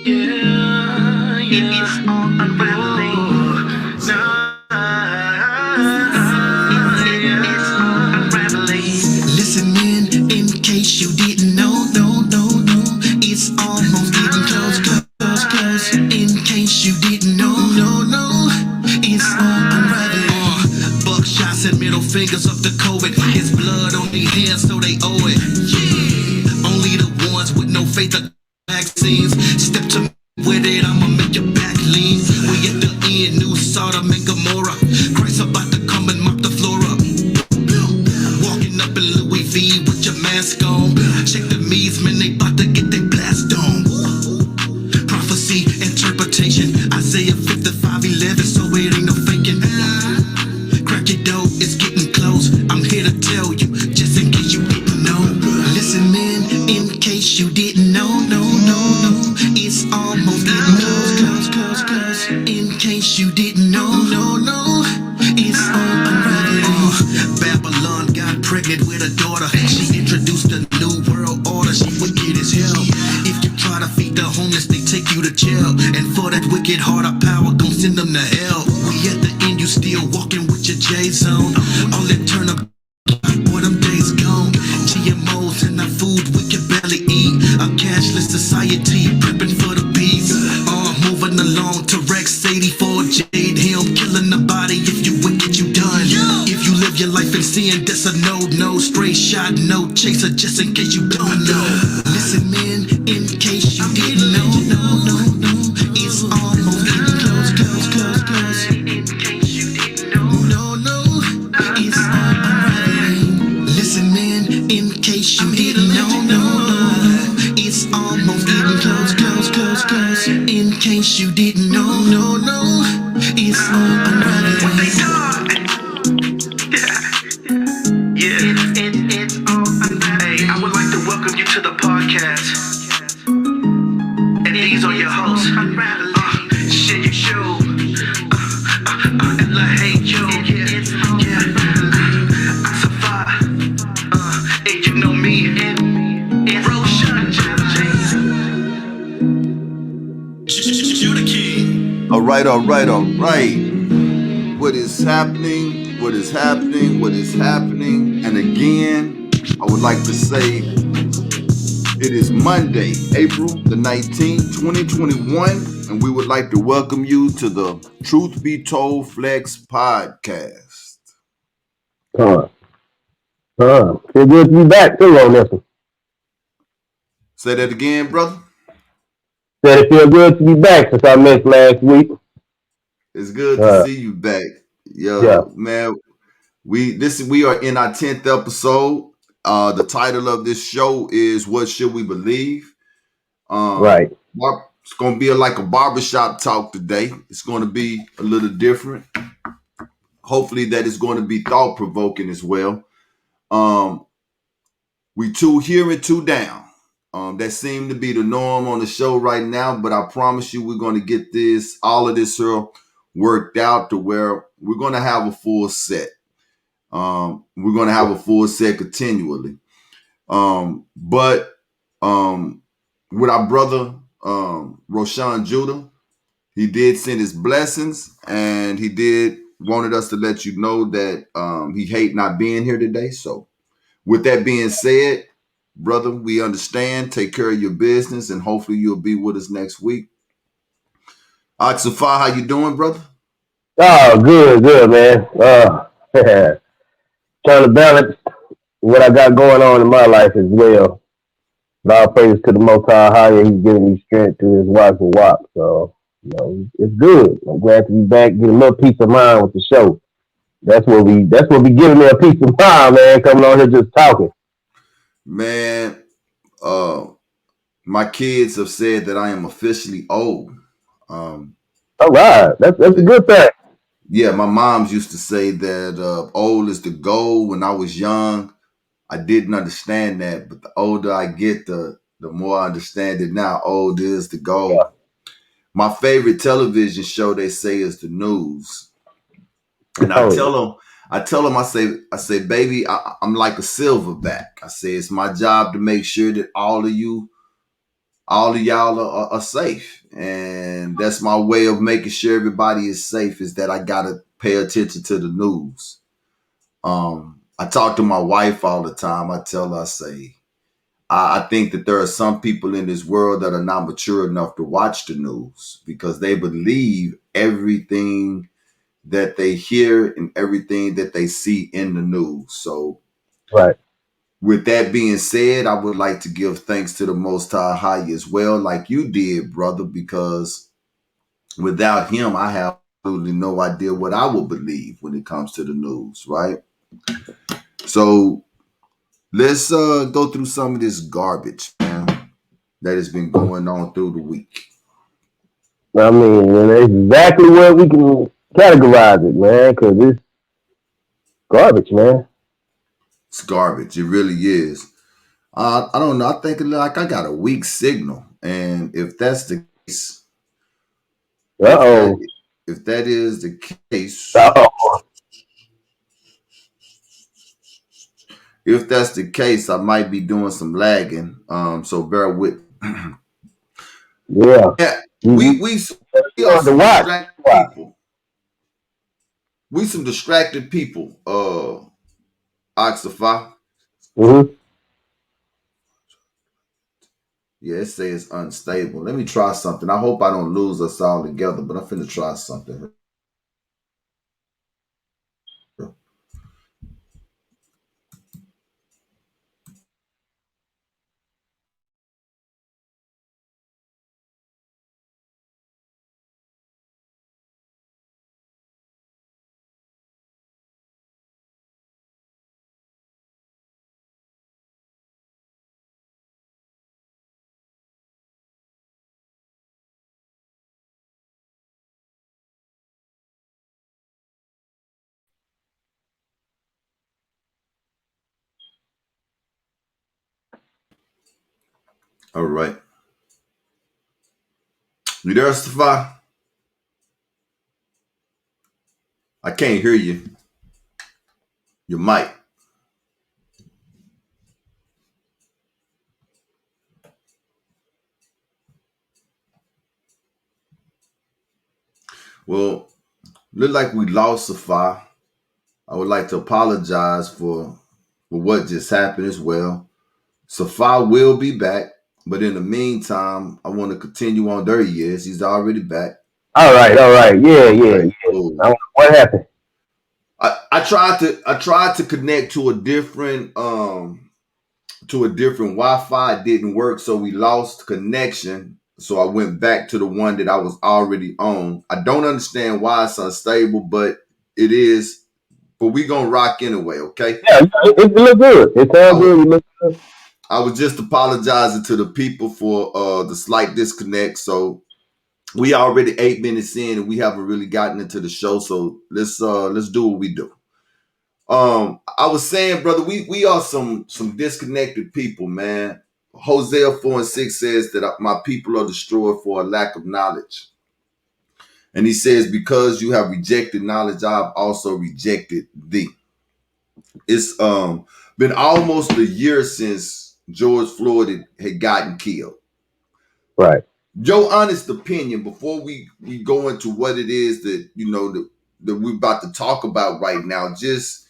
Yeah, yeah. It's all unraveling. It's all unraveling. Listen in case you didn't know, no, no, no. It's almost getting close, close, close. In case you didn't know, no, no. It's all unraveling. Buckshots and middle fingers up to COVID. It's blood on their hands, so they owe it. Yeah. Only the ones with no faith are vaccines. Step to me with it, I'ma make your back lean. We at the end, new Sodom and Gomorrah. Christ about to come and mop the floor up. Walking up in Louis V with your mask on. Check the me's, man, they about to get their blast on. Prophecy, interpretation, Isaiah 55:11, so it ain't no faking. Crack your dough, it's getting close. I'm here to tell you, just in case you didn't know. Listen in case you didn't know, no, no, no. It's almost getting close, close, close, close. In case you didn't know, no, no. It's all unraveling. Babylon got pregnant with a daughter. She introduced a new world order. She wicked as hell. If you try to feed the homeless, they take you to jail. And for that wicked heart of power, gon' send them to hell. We at the end, you still walking with your J's on. All that turn up, boy, them days gone. GMOs in our food we can barely eat. A cashless society, prepping for the beast. Moving along to Rex 84 Jade Him, killing the body. If you wicked, you done. If you live your life in sin, that's a no. Straight shot, no chaser, just in case you don't know. Listen in case you didn't know, no, no, no. It's almost getting close, close, close, close. In case you didn't know, no, no. It's all unraveling. Listen in case you didn't know, no, no. It's almost getting close, close, close, close. In case you didn't know, no, no. It's all unraveling. It's all unraveling. Hey, I would like to welcome you to the podcast. And these are your hosts. Shit, you show. Ella, hey, yo. Yeah. Safa. Hey, you know me. Roshan. You're the king. All right. What is happening? What is happening? What is happening? And again, I would like to say it is Monday, April the 19th, 2021, and we would like to welcome you to the Truth Be Told Flex podcast. Feel good to be back too on this one. Say that again, brother. Said it feel good to be back since I missed last week. It's good to see you back. Yo, man, we are in our 10th episode. The title of this show is What Should We Believe? Right. It's going to be like a barbershop talk today. It's going to be a little different. Hopefully that it's going to be thought-provoking as well. We two here and two down. That seemed to be the norm on the show right now, but I promise you we're going to get all of this worked out to where we're going to have a full set. We're going to have a full set continually. But with our brother Roshan Judah, he did send his blessings, and he did wanted us to let you know that he hate not being here today. So with that being said, brother, we understand. Take care of your business, and hopefully you'll be with us next week. Safa, how you doing, brother? Oh, good, man. Trying to balance what I got going on in my life as well. But all praise to the Most High. He's giving me strength to his wife and walk. So, it's good. I'm glad to be back, get a little peace of mind with the show. That's what be giving me a peace of mind, man, coming on here just talking. Man, my kids have said that I am officially old. All right. That's a good thing. Yeah, my moms used to say that old is the goal. When I was young, I didn't understand that. But the older I get, the more I understand it now. Old is the goal. Yeah. My favorite television show, they say, is the news. And I tell them, I say, baby, I'm like a silverback. I say, it's my job to make sure that all of you all of y'all are safe, and that's my way of making sure everybody is safe. Is that I gotta pay attention to the news. I talk to my wife all the time. I tell her, I say, I think that there are some people in this world that are not mature enough to watch the news because they believe everything that they hear and everything that they see in the news. So, Right. with that being said, I would like to give thanks to the Most High as well, like you did, brother, because without him, I have absolutely no idea what I would believe when it comes to the news, right? So let's go through some of this garbage, man, that has been going on through the week. I mean, and it's exactly where we can categorize it, man, because it's garbage, man. It's garbage. It really is. I don't know. I think like I got a weak signal, and if that's the case, Uh if that oh. if that is the case, Uh oh. if that's the case, I might be doing some lagging. So bear with. Yeah. Yeah, You, we you are have to some watch. distracted Watch. people. We some distracted people. Oxify. Mm-hmm. Yeah, it says unstable. Let me try something. I hope I don't lose us all together, but I'm finna try something. All right. You there, Safa? I can't hear you. You might. Well, look like we lost Safa. I would like to apologize for what just happened as well. Safa will be back, but in the meantime, I want to continue on. There he is. He's already back. All right. All right. Yeah. Yeah. Okay, Yeah. cool. What happened? I tried to connect to a different Wi-Fi. It didn't work, so we lost connection. So I went back to the one that I was already on. I don't understand why it's unstable, but it is. But we gonna rock anyway, okay? Yeah. It look good. It I sounds was good. It look good. I was just apologizing to the people for the slight disconnect. So we already 8 minutes in and we haven't really gotten into the show. So let's do what we do. I was saying, brother, we are some disconnected people, man. Hosea 4:6 says that my people are destroyed for a lack of knowledge. And he says, because you have rejected knowledge, I have also rejected thee. It's been almost a year since George Floyd had gotten killed. Right. Your honest opinion before we go into what it is that that we're about to talk about right now. Just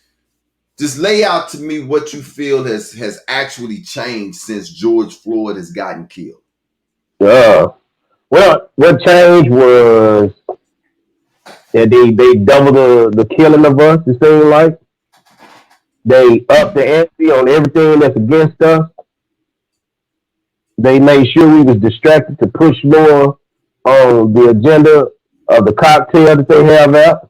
lay out to me what you feel has actually changed since George Floyd has gotten killed. Well, what changed was that they doubled the killing of us. It seemed like they upped the ante on everything that's against us. They made sure we was distracted to push more on the agenda of the cocktail that they have out.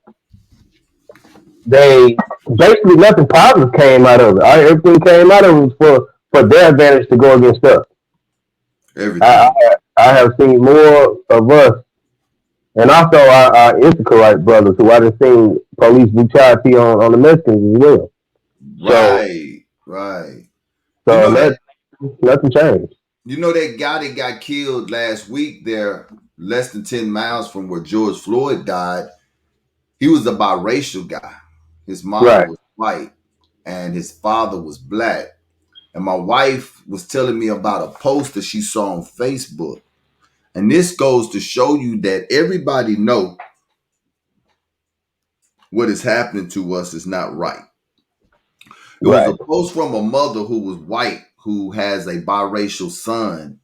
They basically nothing positive came out of it. Everything came out of it was for their advantage to go against us. I, Everything. I, I have seen more of us, and also our Issacharite brothers who I just seen police brutality on the Mexicans as well. So Right. Right. You so know that nothing changed. you know that guy that got killed last week there, less than 10 miles from where George Floyd died. He was a biracial guy. His mom Right. was white and his father was black. And my wife was telling me about a post that she saw on Facebook. And this goes to show you that everybody know what is happening to us is not right. It was Right. a post from a mother who was white who has a biracial son.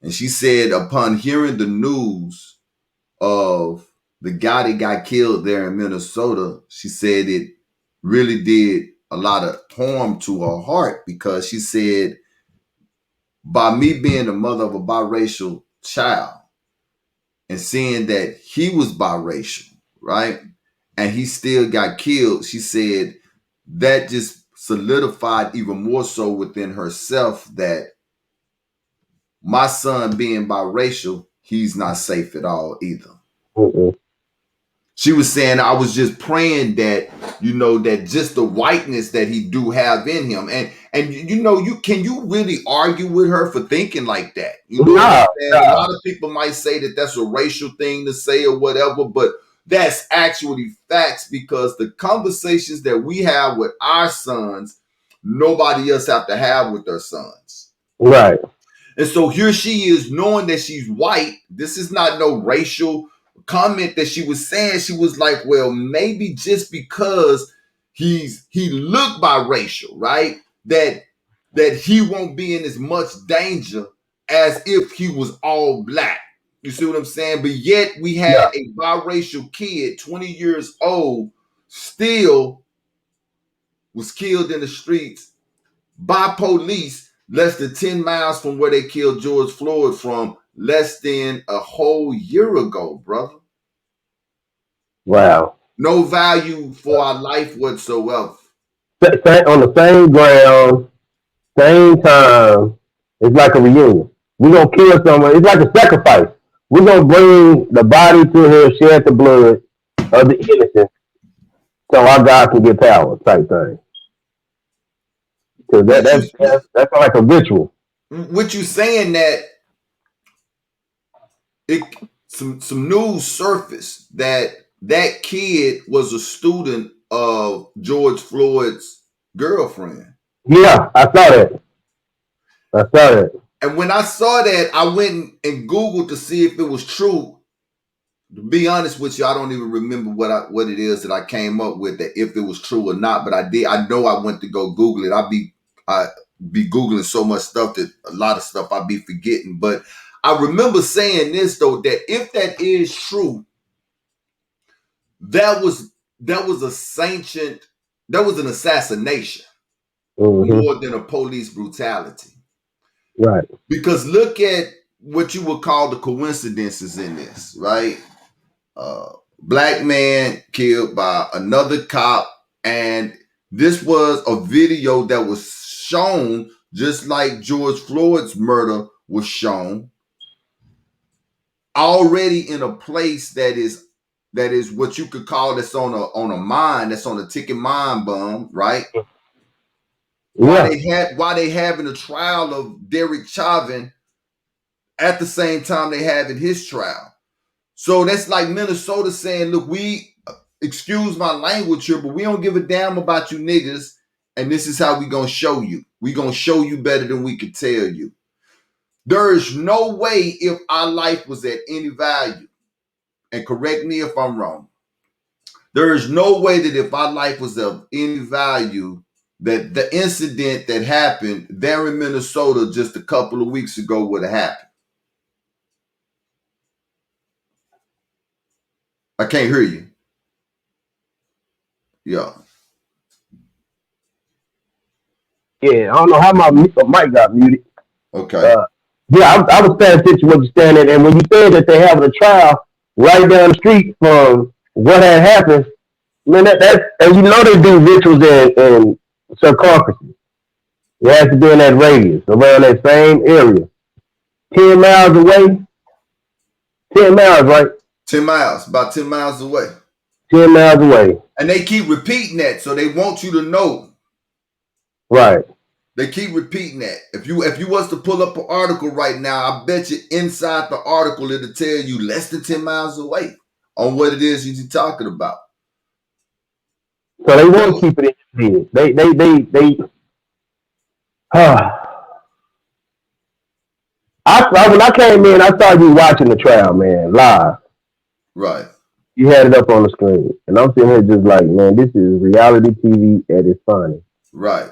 And she said, upon hearing the news of the guy that got killed there in Minnesota, she said it really did a lot of harm to her heart because she said, by me being the mother of a biracial child and seeing that he was biracial, right? And he still got killed, she said that just solidified even more so within herself that my son being biracial, he's not safe at all either. Mm-mm. She was saying, I was just praying that, that just the whiteness that he do have in him. And can you really argue with her for thinking like that? You know what I'm Nah, saying? A nah. lot of people might say that that's a racial thing to say or whatever, but that's actually facts because the conversations that we have with our sons, nobody else have to have with their sons. Right. And so here she is knowing that she's white. This is not no racial comment that she was saying. She was like, well, maybe just because he looked biracial, right? That he won't be in as much danger as if he was all black. You see what I'm saying? But yet we Yeah. had a biracial kid, 20 years old, still was killed in the streets by police less than 10 miles from where they killed George Floyd from less than a whole year ago, brother. Wow. No value for our life whatsoever. On the same ground, same time. It's like a reunion. We're gonna kill someone. It's like a sacrifice. We're gonna bring the body to here, shed the blood of the innocent, so our God can get power, type thing. Because With you, that's like a ritual. with you saying that, it some news surfaced that kid was a student of George Floyd's girlfriend. Yeah, I saw that. I saw that. And when I saw that, I went and Googled to see if it was true. To be honest with you, I don't even remember what it is that I came up with, that if it was true or not. But I did. I know I went to go Google it. I be Googling so much stuff that a lot of stuff I be forgetting. But I remember saying this though, that if that is true, that was a sanctioned, that was an assassination Mm-hmm. more than a police brutality. Right. Because look at what you would call the coincidences in this, right? Black man killed by another cop, and this was a video that was shown just like George Floyd's murder was shown, already in a place that is what you could call that's on a mine, that's on a ticking mine bomb, right? Yeah. Why they having a trial of Derek Chauvin at the same time they having his trial. So that's like Minnesota saying, look, we, excuse my language here, but we don't give a damn about you niggas. And this is how we gonna show you. We gonna show you better than we could tell you. There is no way if our life was at any value, and correct me if I'm wrong, there is no way that if our life was of any value, that the incident that happened there in Minnesota just a couple of weeks ago would have happened. I can't hear you. Yeah. Yeah. I don't know how my mic got muted. Okay. Uh, yeah, I was paying attention to what you're saying, and when you said that they're having a trial right down the street from what had happened, man, that's and they do rituals in sarcophagus. It has to be in that radius, around that same area. 10 miles away, 10 miles, right? 10 miles, about 10 miles away. 10 miles away. And they keep repeating that, so they want you to know. Right. They keep repeating that. If you was to pull up an article right now, I bet you inside the article it'll tell you less than 10 miles away on what it is you're talking about. So they want to So keep it in the head. They When I came in, I saw you watching the trial, man, live. Right. You had it up on the screen, and I'm sitting here just like, man, this is reality TV at its finest. Right.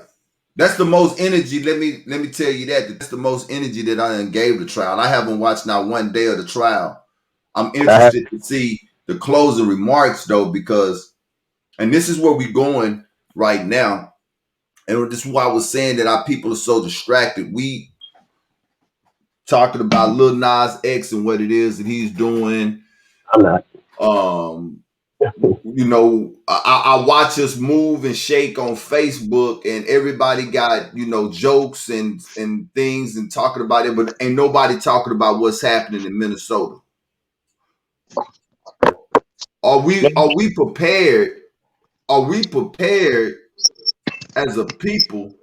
That's the most energy. Let me tell you that. That's the most energy that I done gave the trial. I haven't watched not one day of the trial. I'm I have, interested to see the closing remarks though, because and this is where we're going right now. And this is why I was saying that our people are so distracted. We talking about Lil Nas X and what it is that he's doing. I'm not. Um, I watch us move and shake on Facebook, and everybody got jokes and things and talking about it, but ain't nobody talking about what's happening in Minnesota. Are we prepared? Are we prepared as a people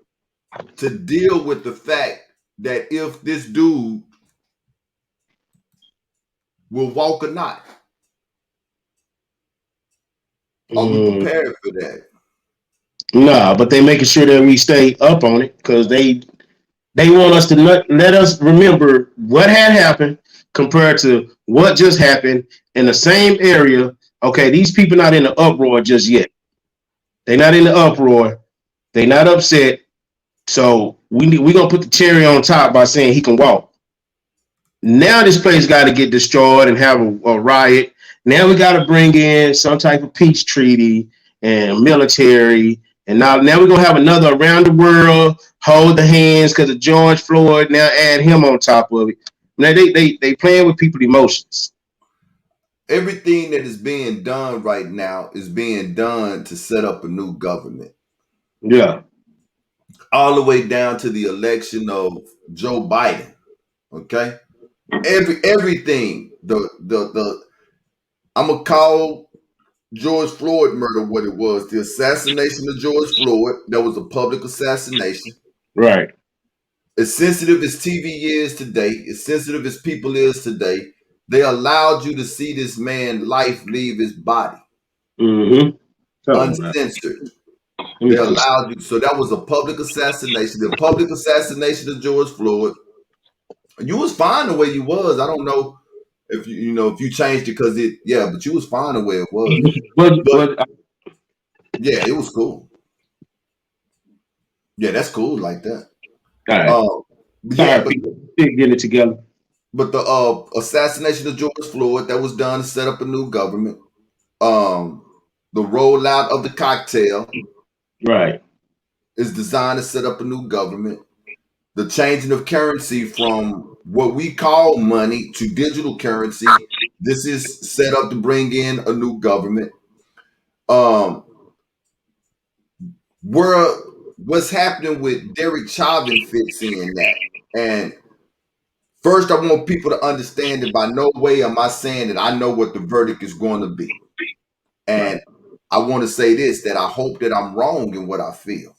to deal with the fact that if this dude will walk or not? Are we Mm, prepared for that? nah, but they making sure that we stay up on it because they want us to let us remember what had happened compared to what just happened in the same area. Okay, these people not in the uproar just yet. They not in the uproar. They not upset. So we gonna put the cherry on top by saying he can walk. Now this place got to get destroyed and have a riot. Now we got to bring in some type of peace treaty and military. And now we're gonna have another around the world hold the hands because of George Floyd. Now add him on top of it. Now they playing with people's emotions. Everything that is being done right now is being done to set up a new government. Yeah. All the way down to the election of Joe Biden. Okay? Everything. The I'm gonna call George Floyd murder what it was. The assassination of George Floyd, that was a public assassination. Right. As sensitive as TV is today, as sensitive as people is today, they allowed you to see this man life leave his body Mm-hmm. Come on now. uncensored. Let me They put this. allowed you. So that was a public assassination. The public assassination of George Floyd. You was fine the way you was. I don't know if if you changed it because but you was fine the way it was. But But yeah, it was cool. Yeah, that's cool like that. all right. Um, yeah, Tired people getting it together. but the assassination of George Floyd that was done to set up a new government. Um, the rollout of the cocktail Right. is designed to set up a new government. The changing of currency from what we call money to digital currency. This is set up to bring in a new government. Um, where what's happening with Derek Chauvin fits in that. And first, I want people to understand that by no way am I saying that I know what the verdict is going to be. Right. And I want to say this that I hope that I'm wrong in what I feel.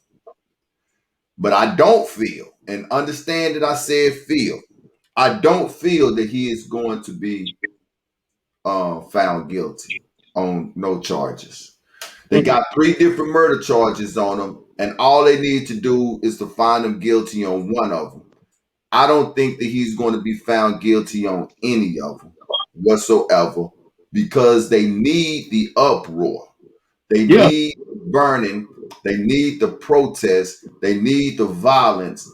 But I don't feel, and understand that I said feel, I don't feel that he is going to be found guilty on no charges. They Mm-mm. got three different murder charges on him, and all they need to do is to find him guilty on one of them. I don't think that he's going to be found guilty on any of them whatsoever because they need the uproar. They Yeah. need burning. They need the protest. They need the violence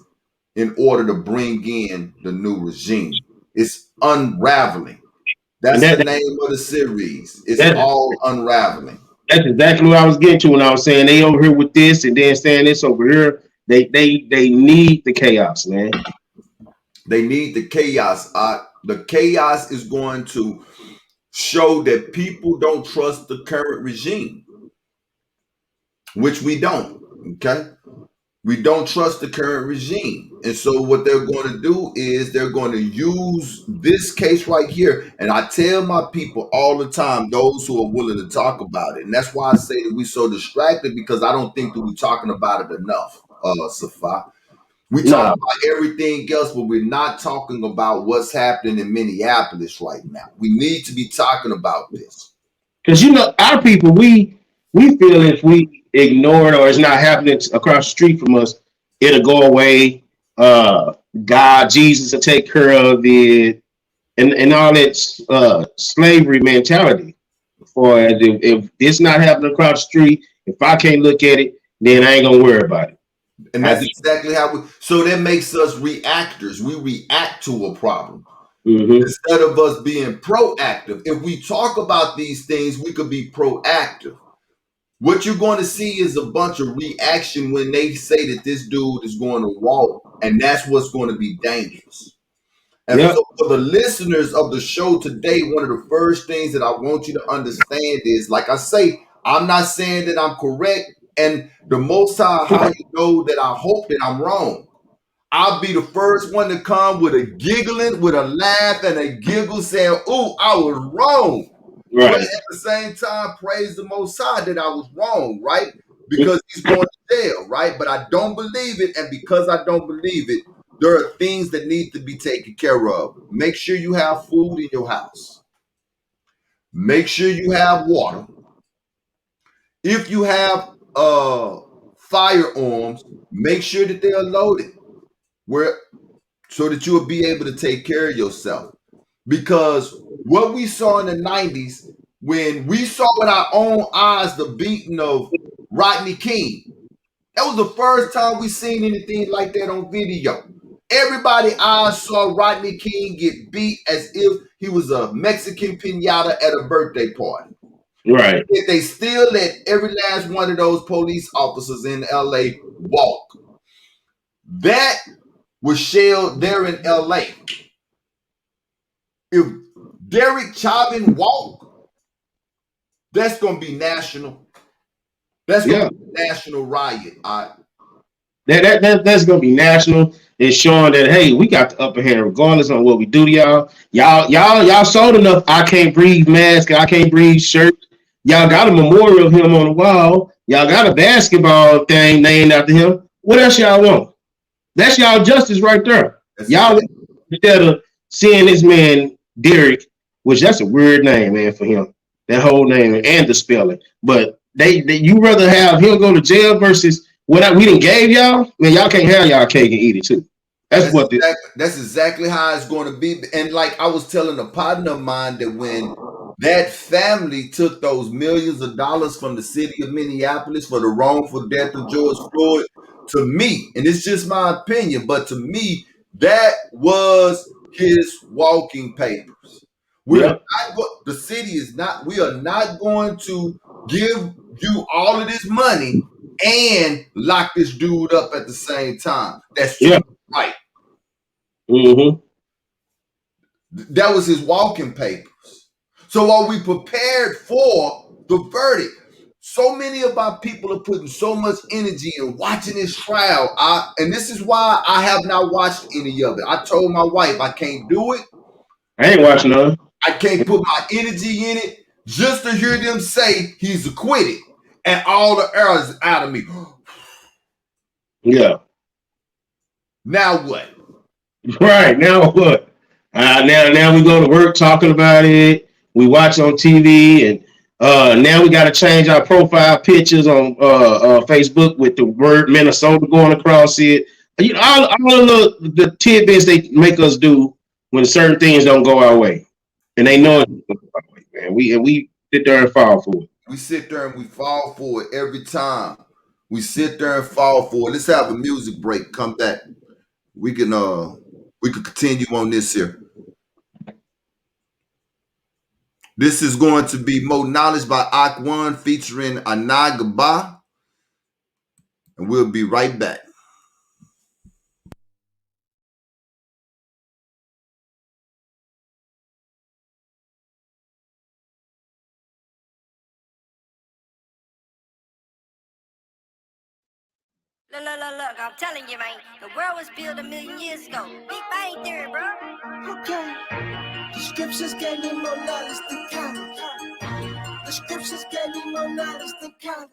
in order to bring in the new regime. It's unraveling. And That's the name of the series. It's that all unraveling. that's exactly what I was getting to when I was saying they over here with this and then saying this over here. They need the chaos, man. They need the chaos. The chaos is going to show that people don't trust the current regime, which we don't. Okay. We don't trust the current regime. And so what they're going to do is they're going to use this case right here. And I tell my people all the time, those who are willing to talk about it. And that's why I say that we're so distracted because I don't think that we're talking about it enough, Safa. We talk No, about everything else, but we're not talking about what's happening in Minneapolis right now. We need to be talking about this. because our people we feel if we ignore it or it's not happening across the street from us, it'll go away. God, Jesus will take care of it, and all that slavery mentality. For as if it's not happening across the street, if I can't look at it, then I ain't gonna worry about it. And I that's think. exactly how we. So that makes us reactors. We react to a problem Mm-hmm. instead of us being proactive. If we talk about these things, we could be proactive. What you're going to see is a bunch of reaction when they say that this dude is going to walk, and that's what's going to be dangerous. And Yep. so, for the listeners of the show today, one of the first things that I want you to understand is, like I say, I'm not saying that I'm correct, and the Most High, how you know that I hope that I'm wrong. I'll be the first one to come with a giggling, with a laugh and a giggle, saying, "Ooh, I was wrong." But Right. at the same time, praise the Most High that I was wrong, right? Because he's going to jail, right? But I don't believe it, and because I don't believe it, there are things that need to be taken care of. Make sure you have food in your house. Make sure you have water. If you have firearms, make sure that they are loaded, where so that you will be able to take care of yourself. Because what we saw in the 90s, when we saw with our own eyes the beating of Rodney King, that was the first time we seen anything like that on video. Everybody eyes saw Rodney King get beat as if he was a Mexican pinata at a birthday party. Right. If they still let every last one of those police officers in LA walk, that was shelled there in LA. If Derek Chauvin walk, that's gonna be national. That's gonna Yeah. be a national riot. That's gonna be national. It's showing that hey, we got the upper hand regardless on what we do to y'all. Y'all sold enough. I can't breathe mask. I can't breathe shirt. Y'all got a memorial of him on the wall. Y'all got a basketball thing named after him. What else y'all want? That's y'all justice right there. That's Y'all exactly instead of seeing this man Derek, which that's a weird name, man, for him. That whole name and the spelling. But they you rather have him go to jail versus we didn't gave y'all. Man, y'all can't have y'all cake and eat it too. That's what the that's exactly how it's going to be. And like I was telling a partner of mine that when that family took those millions of dollars from the city of Minneapolis for the wrongful death of George Floyd, to me, and it's just my opinion, but to me, that was his walking papers. We're yep, not the city is not, we are not going to give you all of this money and lock this dude up at the same time. That's too yeah. right. Mm-hmm. That was his walking papers. So are we prepared for the verdict? So many of our people are putting so much energy in watching this trial. And this is why I have not watched any of it. I told my wife I can't do it. I ain't watching none. I can't put my energy in it just to hear them say he's acquitted and all the errors out of me. Yeah. Now what? Right. Now what? Now we go to work talking about it. We watch on TV, and now we got to change our profile pictures on Facebook with the word Minnesota going across it. You know, all of the tidbits they make us do when certain things don't go our way, and they know it don't go our way, man. We sit there and fall for it. We sit there and we fall for it every time. We sit there and fall for it. Let's have a music break. Come back. We can continue on this here. This is going to be More Knowledge by Akwan featuring Anagaba, and we'll be right back. Look, I'm telling you, man, the world was built a million years ago. Big Bang Theory, bro. Okay. The scriptures gave me more knowledge than college. The scriptures gave me more knowledge than college.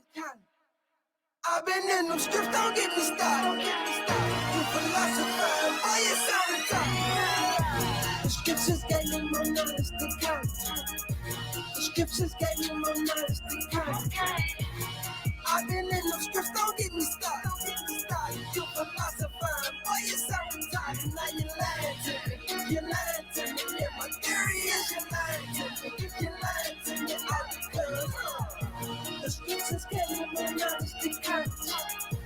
I've been in them scripts, don't get me started. You philosopher, why you sound retarded? The scriptures gave me more knowledge than college. The scriptures gave me more knowledge than college. I've been in them scripts, don't get me started. You philosophizing. Boy, you sound retarded. Now you lying to me. You lying to me. Yeah, my theory is you lying to me. You lying to me all because the scriptures gave me more knowledge than college.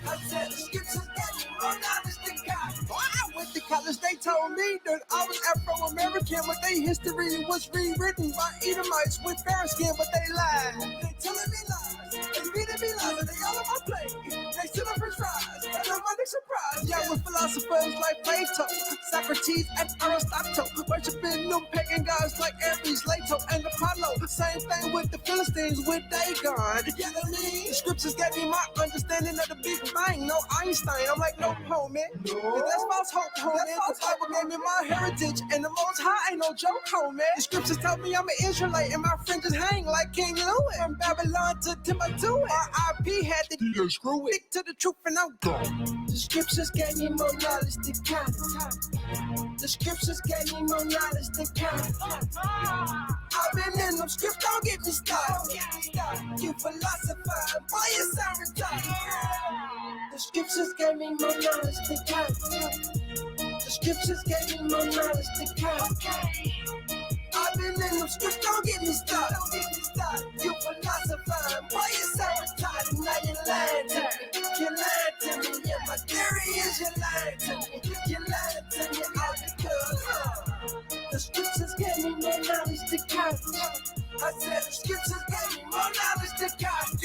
I said the scriptures gave me more knowledge than college. Boy, I went to college. They told me that I was Afro-American, but their history was rewritten by Edomites with fair skin, but they lied. They telling me lies. They reading me lies, and they all on my plate. They still up french fries, and I'm under surprise. Yeah, with philosophers like Plato, Socrates, and Aristotle, worshiping them pagan gods like Ares, Leto, and Apollo. Same thing with the Philistines with Dagon. You know what I mean? The scriptures gave me my understanding of the Big Bang. No Einstein, I'm like, no, homie. No. That's false hope, homie. The Bible gave me my heritage, and the Most High ain't no joke, homie. The scriptures tell me I'm an Israelite, and my fringes hang like King Louis. From Babylon to Timbuktu, R.I.P. had to screw it. Stick to the truth, and I'm gone. The scriptures gave me more knowledge than college. The scriptures gave me more knowledge than college. I've been in them scripts, don't get me started. You philosophize, boy, you sound retarded. The scriptures gave me more knowledge than college. The scriptures gave me more knowledge than college. I've been in them scripts, don't get me started. You philosophize, boy, you sound retarded. Now you lying to me. You lying to me. Yeah, my theory is you lying to me. You lying to me all because the scriptures gave me more knowledge than college. I said the scriptures gave me more knowledge than college.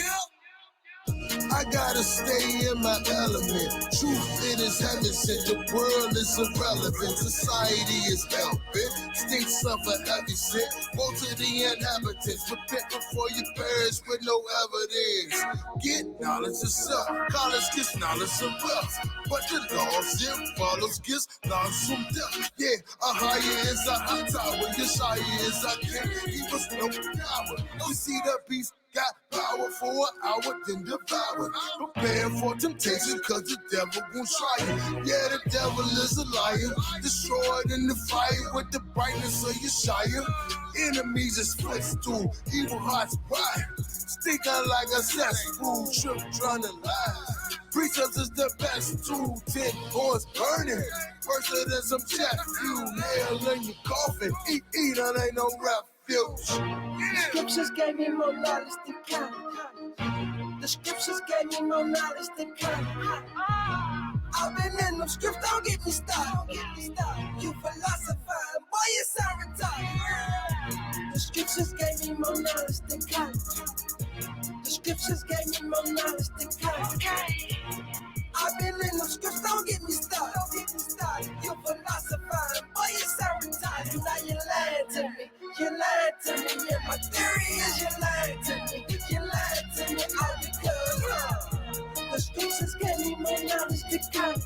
I gotta stay in my element. Truth it is heaven sent. The world is irrelevant. Society is helping. Stinks of a heavy sin. Woe to the inhabitants. Repent before you perish with no evidence. Get knowledge yourself. College gets knowledge of wealth. But the laws it follows gets knowledge from death. Yeah, a higher is a high tower. Your shire is a king. He was no power. You see the beast got power for an hour, then devoured. Prepare for temptation, cause the devil won't try you. Yeah, the devil is a liar. Destroyed in the fire with the brightness of your shire. Enemies is footstool, evil hearts pride. Stinking like a cesspool, trip trying to lie. Preachers is the best tool, 10 horns burning. Worse than some jet fuel, nail in your coffin. Eat, that ain't no refuge. The scriptures gave me more knowledge than college. The scriptures gave me more knowledge than college. I've been in them scripts, don't get me started. You philosophize, boy, you sound retarded. The scriptures gave me more knowledge than college. The scriptures gave me more knowledge than college. I've been in them scripts, don't get me started. You philosophize, boy, you sound retarded. Now you lying to me. You lied to me, yeah, my theory is you lied to me. You lied to me all because the scriptures gave me more knowledge than college.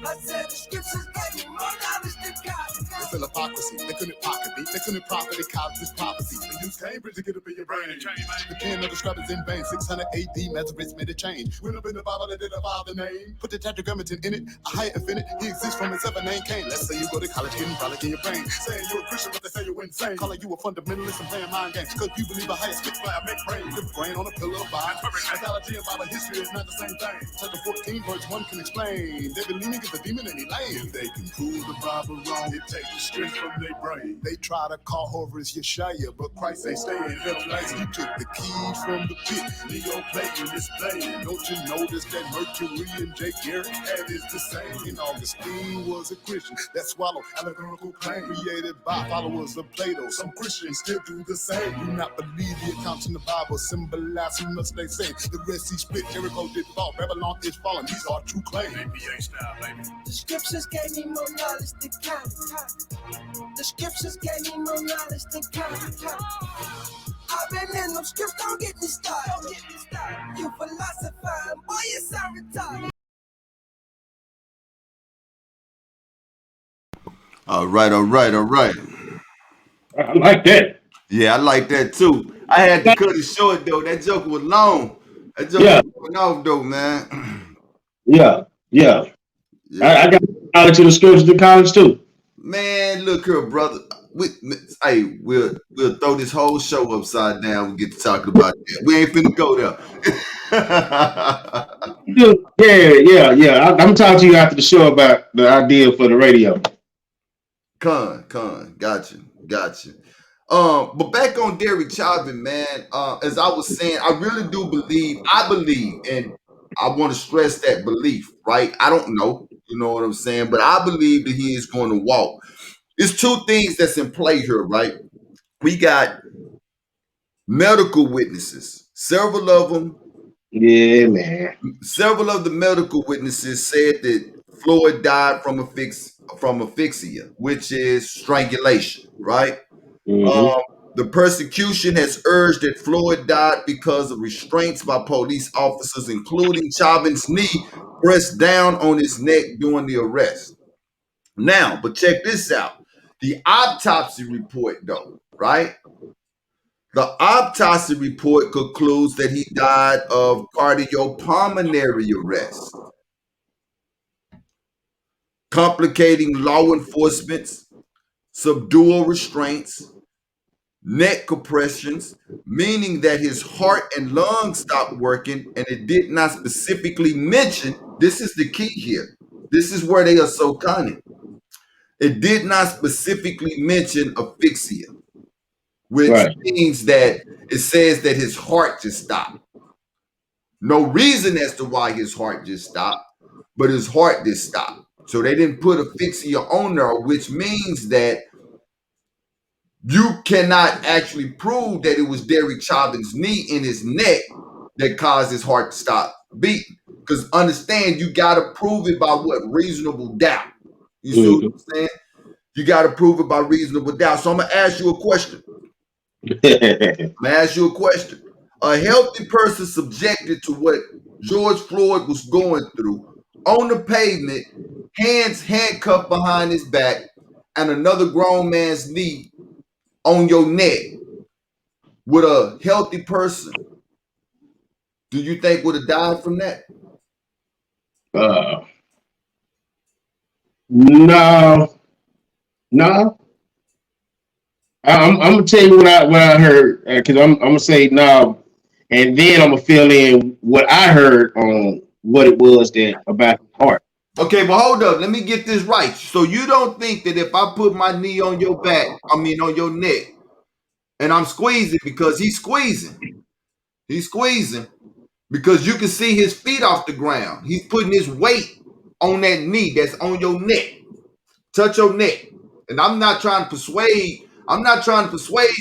I said the scriptures gave me more knowledge than college. It's an hypocrisy. They couldn't pocket me. They couldn't profit the college prophecy. They used Cambridge to get up in your brain. The pen of the scribes in vain. 600 AD, Masoretes made a change. Went up in the Bible, they did a father name. Put the tetragrammaton in it. A higher infinite. He exists from his seven name came. Let's say you go to college, getting frolic in your brain. Saying you're a Christian, but they say you're insane. Calling you a fundamentalist and playing mind games. Cause you believe a higher spitfire make brain. Live brain on a pillow of vine. Mythology and Bible history is not the same thing. Chapter 14, verse 1 can explain. They believe is a demon and he lame. They can prove the Bible wrong. It takes the strength from their brain. They try to call Horus Yeshaya, but Christ ain't staying. Hell nice, he took the keys from the pit. Neo-Platonist playing. Don't you notice that Mercury and Jake Garrett had is the same? And Augustine was a Christian that swallowed allegorical claim created by followers of Plato. Some Christians still do the same. Do not believe the accounts in the Bible symbolize so much they say. The Red Sea split, Jericho did fall, Babylon is fallen. These are true claims. NBA style, baby. The scriptures gave me more knowledge than college. The scriptures gave me more knowledge than college. I've been in them scripts, don't get me started. You philosophize, boy, you sound retarded. All right. I like that. Yeah, I like that too. I had to cut it short though. That joke was long. That joke Yeah. was going off though, man. Yeah. Yeah. I got knowledge to the scriptures to college too. Man, look here, brother. we, hey, we'll throw this whole show upside down. We get to talking about that. We ain't finna go there. I'm talking to you after the show about the idea for the radio. Got you. But back on Derek Chauvin, man. As I was saying, I really do believe. I believe, and I want to stress that belief. Right? I don't know. You know what I'm saying? But I believe that he is going to walk. It's two things that's in play here, right? We got medical witnesses. Yeah, man. Several of the medical witnesses said that Floyd died from asphyxia, which is strangulation, right? Mm-hmm. Um, the persecution has urged that Floyd died because of restraints by police officers, including Chauvin's knee pressed down on his neck during the arrest. Now, but check this out. The autopsy report, though, right? The autopsy report concludes that he died of cardiopulmonary arrest, complicating law enforcement's subdual restraints, neck compressions, meaning that his heart and lungs stopped working, and it did not specifically mention, this is the key here. This is where they are so cunning. It did not specifically mention asphyxia, which Right. means that it says that his heart just stopped. No reason as to why his heart just stopped, but his heart just stopped. So they didn't put asphyxia on there, which means that you cannot actually prove that it was Derek Chauvin's knee in his neck that caused his heart to stop beating. Because understand, you got to prove it by what? Reasonable doubt. You see what Mm-hmm. I'm saying? You got to prove it by reasonable doubt. So I'm going to ask you a question. A healthy person subjected to what George Floyd was going through on the pavement, hands handcuffed behind his back, and another grown man's knee on your neck, with a healthy person, do you think would have died from that? uh, no, no. I'm gonna tell you what I heard because I'm gonna say no, and then I'm gonna fill in what I heard on what it was that about his heart. Okay, but hold up. Let me get this right. So you don't think that if I put my knee on your back, on your neck, and I'm squeezing because he's squeezing because you can see his feet off the ground. He's putting his weight on that knee that's on your neck. Touch your neck. And I'm not trying to persuade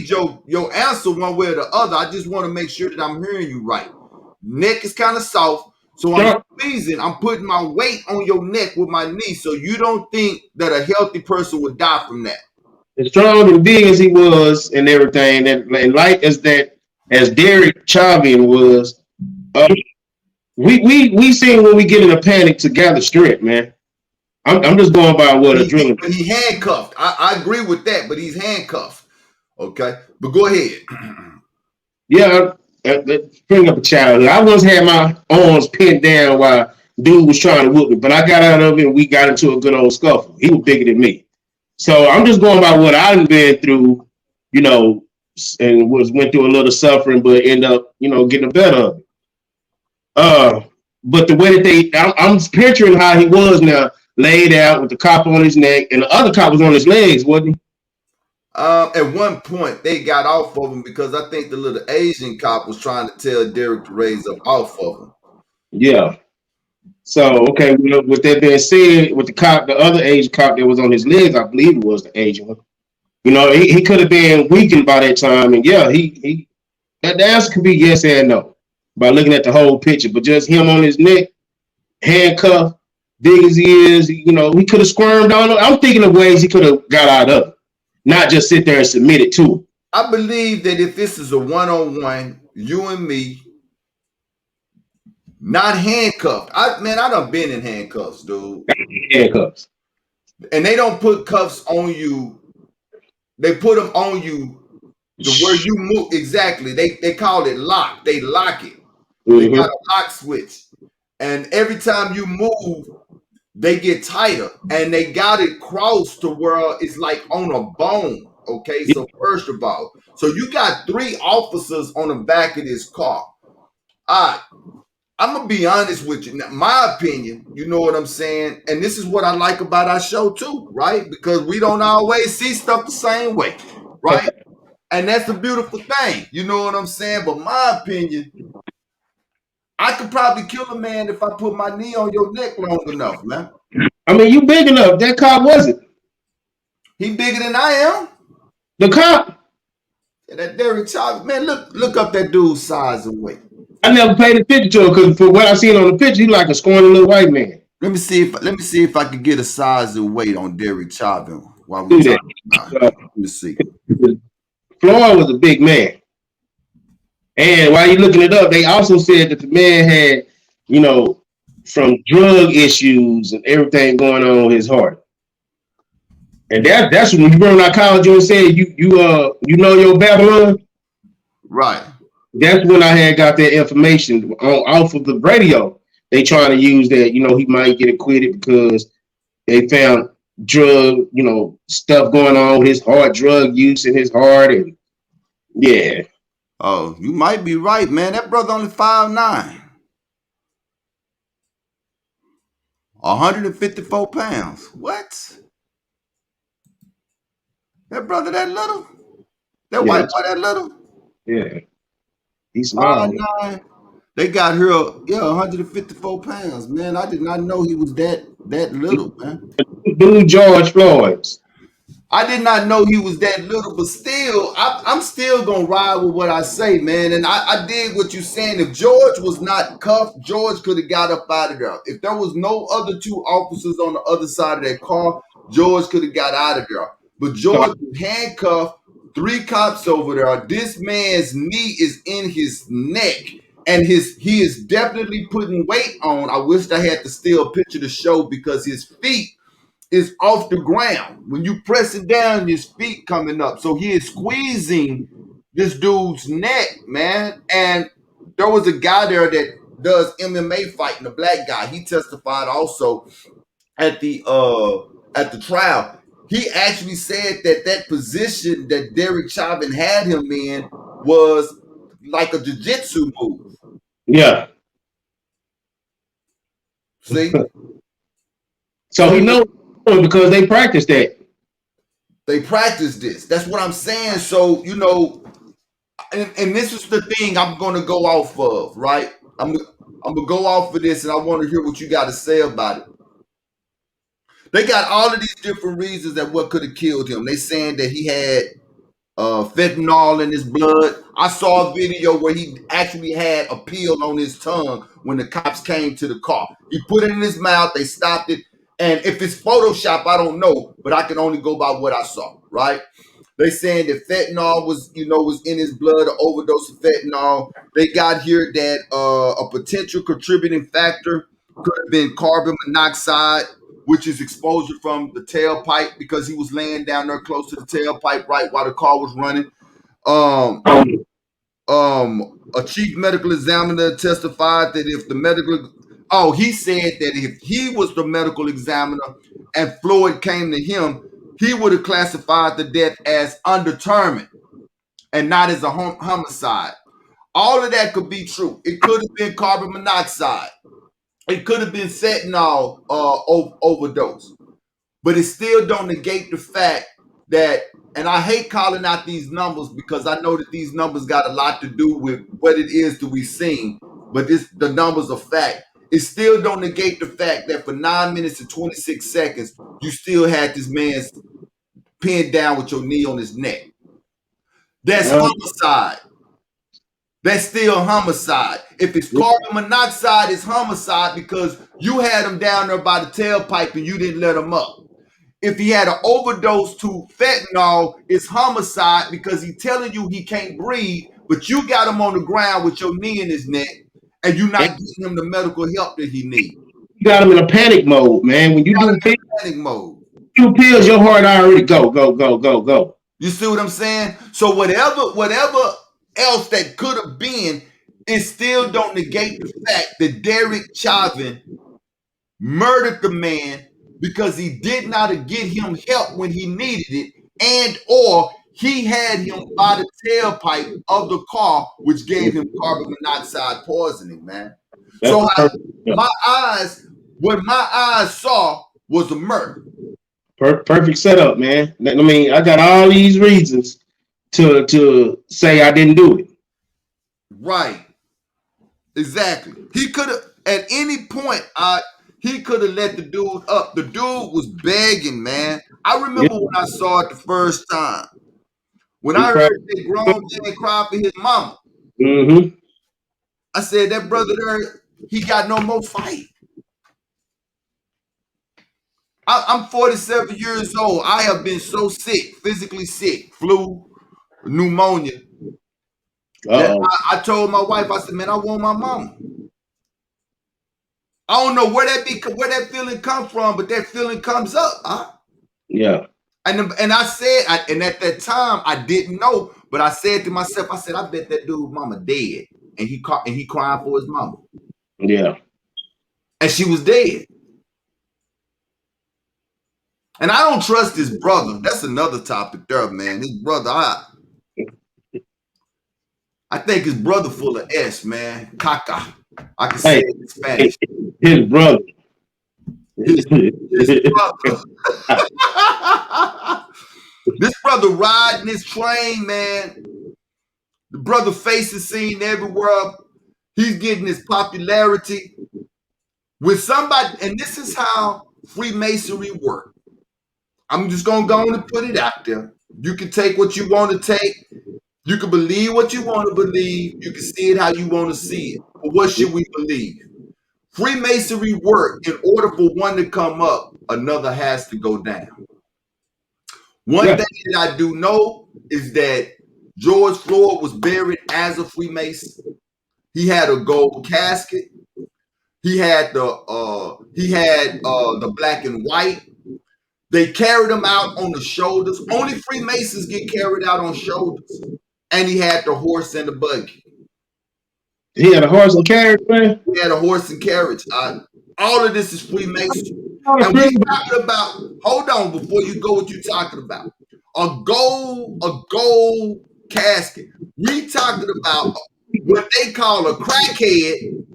your answer one way or the other. I just want to make sure that I'm hearing you right. Neck is kind of soft. So I'm Strong, squeezing, I'm putting my weight on your neck with my knee. So you don't think that a healthy person would die from that. as strong and big as he was, and everything, and light as that as Derek Chauvin was, uh, we seen when we get in a panic to gather strength, man. I'm just going by what adrenaline. But he handcuffed. I agree with that, but he's handcuffed. Okay. But go ahead. Yeah, bring up a childhood. I once had my arms pinned down while dude was trying to whoop me, but I got out of it and we got into a good old scuffle. He was bigger than me. So I'm just going by what I've been through, you know, and went through a little suffering, but end up, getting the better of it. Uh, but the way that I'm picturing how he was now, laid out with the cop on his neck, and the other cop was on his legs, wasn't he? At one point, they got off of him because I think the little Asian cop was trying to tell Derek to raise up off of him. Yeah. So okay, with that being said, with the other Asian cop that was on his legs, I believe it was the Asian one. He could have been weakened by that time, and yeah, he that the answer could be yes and no by looking at the whole picture. But just him on his neck, handcuffed, big as he is, he could have squirmed on it. I'm thinking of ways he could have got out of it, not just sit there and submit it to him. I believe that if this is a one-on-one, you and me, not handcuffed. I done been in handcuffs, dude. Handcuffs. And they don't put cuffs on you. They put them on you to where you move. Exactly. They call it lock. They lock it. They got Mm-hmm. a lock switch. And every time you move, they get tighter, and they got it crossed to where it's like on a bone. Okay, so first of all, so you got 3 officers on the back of this car. All right, I'm gonna be honest with you. Now, my opinion, you know what I'm saying, and this is what I like about our show too, right? Because we don't always see stuff the same way, right? And that's the beautiful thing, you know what I'm saying. But my opinion, I could probably kill a man if I put my knee on your neck long enough, man. I mean, you big enough. That cop wasn't. He bigger than I am. The cop, Yeah, that Derek Chauvin, man, look up that dude's size and weight. I never paid attention to it because for what I seen on the picture, he like a scrawny little white man. Let me see if I could get a size and weight on Derek Chauvin while we Do talking that. about it. Uh, Let me see. Floyd was a big man. And while you looking it up, they also said that the man had, you know, from drug issues and everything going on with his heart. And that's when you remember when I called you and said you know your Babylon. Right. That's when I had got that information off of the radio. They trying to use that, he might get acquitted because they found drug, stuff going on with his heart, drug use in his heart, and yeah. Oh, you might be right, man. That brother only 5'9", 154 pounds. What? That brother that little? That white Yeah, boy that little? yeah. He's Five small. nine. They got here, 154 pounds, man. I did not know he was that little, man. Dude, George Floyd's. I did not know he was that little, but still, I'm still gonna ride with what I say, man. And I dig what you're saying. If George was not cuffed, George could have got up out of there. If there was no other 2 officers on the other side of that car, George could have got out of there. But George was handcuffed, 3 cops over there. This man's knee is in his neck, and he is definitely putting weight on. I wish I had the still picture to show because his feet is off the ground. When you press it down, his feet coming up. So he is squeezing this dude's neck, man. And there was a guy there that does MMA fighting, a black guy. He testified also at the trial. He actually said that position that Derek Chauvin had him in was like a jiu-jitsu move. Yeah. See? So he knows because they practiced that. They practice this. That's what I'm saying. So, and this is the thing I'm going to go off of, right? I'm going to go off of this, and I want to hear what you got to say about it. They got all of these different reasons that what could have killed him. They saying that he had fentanyl in his blood. I saw a video where he actually had a peel on his tongue when the cops came to the car. He put it in his mouth. They stopped it. And if it's Photoshop, I don't know, but I can only go by what I saw, right? They saying that fentanyl was in his blood, an overdose of fentanyl. They got here that a potential contributing factor could have been carbon monoxide, which is exposure from the tailpipe because he was laying down there close to the tailpipe right while the car was running. A chief medical examiner testified that he said that if he was the medical examiner and Floyd came to him, he would have classified the death as undetermined and not as a homicide. All of that could be true. It could have been carbon monoxide. It could have been fentanyl overdose. But it still don't negate the fact that, and I hate calling out these numbers because I know that these numbers got a lot to do with what it is that we seen, but the numbers are fact. It still don't negate the fact that for 9 minutes and 26 seconds, you still had this man's pinned down with your knee on his neck. That's homicide. That's still homicide. If it's carbon monoxide, it's homicide because you had him down there by the tailpipe and you didn't let him up. If he had an overdose to fentanyl, it's homicide because he's telling you he can't breathe, but you got him on the ground with your knee in his neck and you're not getting him the medical help that he needs. You got him in a panic mode, man. When you do panic mode, 2 pills, your heart already go. You see what I'm saying? So whatever else that could have been, it still don't negate the fact that Derek Chauvin murdered the man because he did not get him help when he needed it, and or he had him by the tailpipe of the car, which gave him carbon monoxide poisoning, man. That's So perfect. what my eyes saw was a murder. Perfect setup, man. I mean, I got all these reasons to say I didn't do it. Right. Exactly. He could have at any point he could have let the dude up. The dude was begging, man. I Yeah, remember when I saw it the first time. When he I cried. heard that grown man cry for his mama, Mm-hmm. I said that brother there, he got no more fight. I'm 47 years old. I have been so sick, physically sick, flu, pneumonia, that Uh-oh. I told my wife, I said, man, I want my mama. I don't know where that feeling comes from, but that feeling comes up. Yeah. And I said, and at that time I didn't know, but I said to myself, I said, I bet that dude mama dead, and he crying for his mama, Yeah. and she was dead. And I don't trust his brother. That's another topic there, man. His brother, I think his brother full of S, man. Caca. I can say Hey, it in Spanish. his brother. His, his brother. This brother riding his train, man. The brother face is seen everywhere. He's getting his popularity with somebody, and this is how Freemasonry works. I'm just gonna go on and put it out there. You can take what you want to take. You can believe what you want to believe. You can see it how you want to see it. But what should we believe? Freemasonry work. In order for one to come up, another has to go down. One Yeah. thing that I do know is that George Floyd was buried as a Freemason. He had a gold casket. He had the black and white. They carried him out on the shoulders. Only Freemasons get carried out on shoulders. And he had the horse and the buggy. He had a horse and carriage, man. He had a horse and carriage. All of this is Freemason. Oh, And we really? talking about, hold on before you go what you talking about. A gold casket. We talking about what they call a crackhead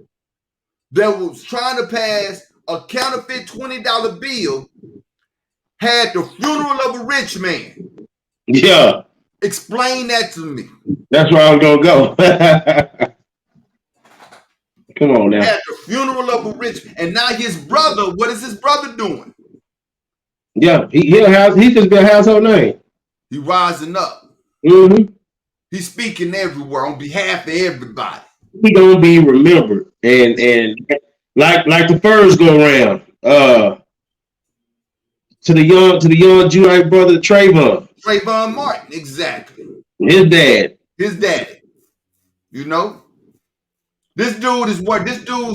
that was trying to pass a counterfeit $20 bill, had the funeral of a rich man. Yeah. Explain that to me. That's where I was gonna go. Come on now. Had the funeral of a rich, and now his brother, what is his brother doing? Yeah, he just be a household name. He rising up. Mm-hmm. He's speaking everywhere on behalf of everybody. He gonna be remembered. And like the first go around, to the young Jewite brother Trayvon. Trayvon Martin, exactly. His dad. His daddy. You know? This dude's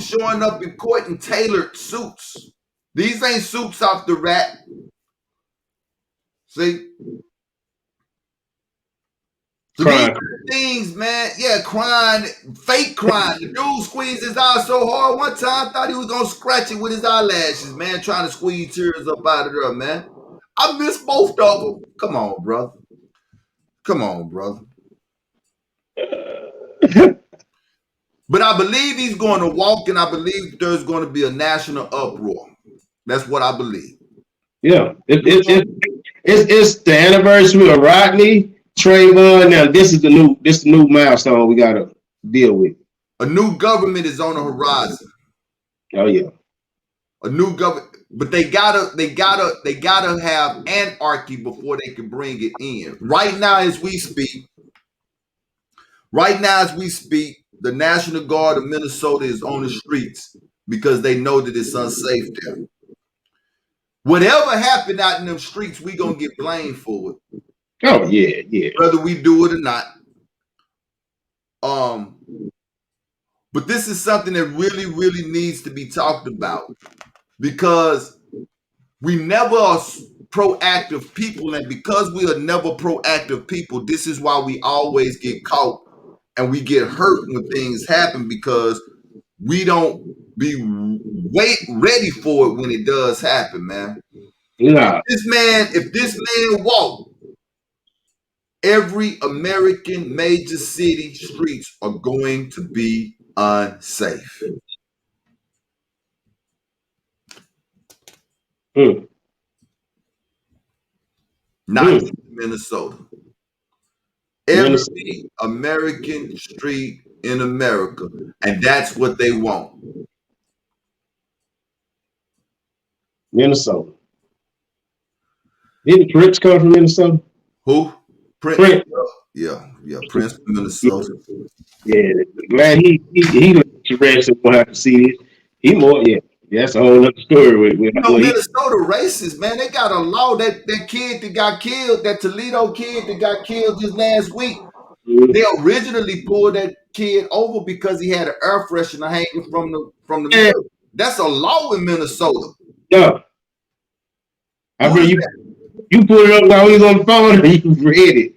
showing up in court in tailored suits. These ain't suits off the rack. See? So these Crying. are the things, man. Yeah, crying, fake crying. The dude squeezed his eye so hard one time, I thought he was gonna scratch it with his eyelashes, man, trying to squeeze tears up out of there, man. I missed both of them. Come on, brother. Come on, brother. But I believe he's going to walk, and I believe there's going to be a national uproar. That's what I believe. Yeah. It's the anniversary of Rodney, Trayvon. Now this is the new milestone we gotta deal with. A new government is on the horizon. Oh yeah. A new government, but they gotta have anarchy before they can bring it in. Right now, as we speak, the National Guard of Minnesota is on the streets because they know that it's unsafe there. Whatever happened out in them streets, we gonna get blamed for it. Oh yeah. Whether we do it or not. But this is something that really, really needs to be talked about because we never are proactive people, and because we are never proactive people, this is why we always get caught and we get hurt when things happen because we don't be ready for it when it does happen, man. Nah. If this man walked, every American major city streets are going to be unsafe. Mm. Not just Minnesota. Minnesota. Every American street in America. And that's what they want. Minnesota. Didn't Prince come from Minnesota? Who? Prince. Prince. Yeah. Prince from Minnesota. Yeah. Glad he let you rest and won't have to see it. He more, yeah. That's a whole other story with what he. Minnesota racist, man. They got a law that kid that got killed, that Toledo kid that got killed just last week. They originally pulled that kid over because he had an air freshener hanging from the mirror. That's a law in Minnesota. Yeah. I remember you put it up while we was on the phone and you read it.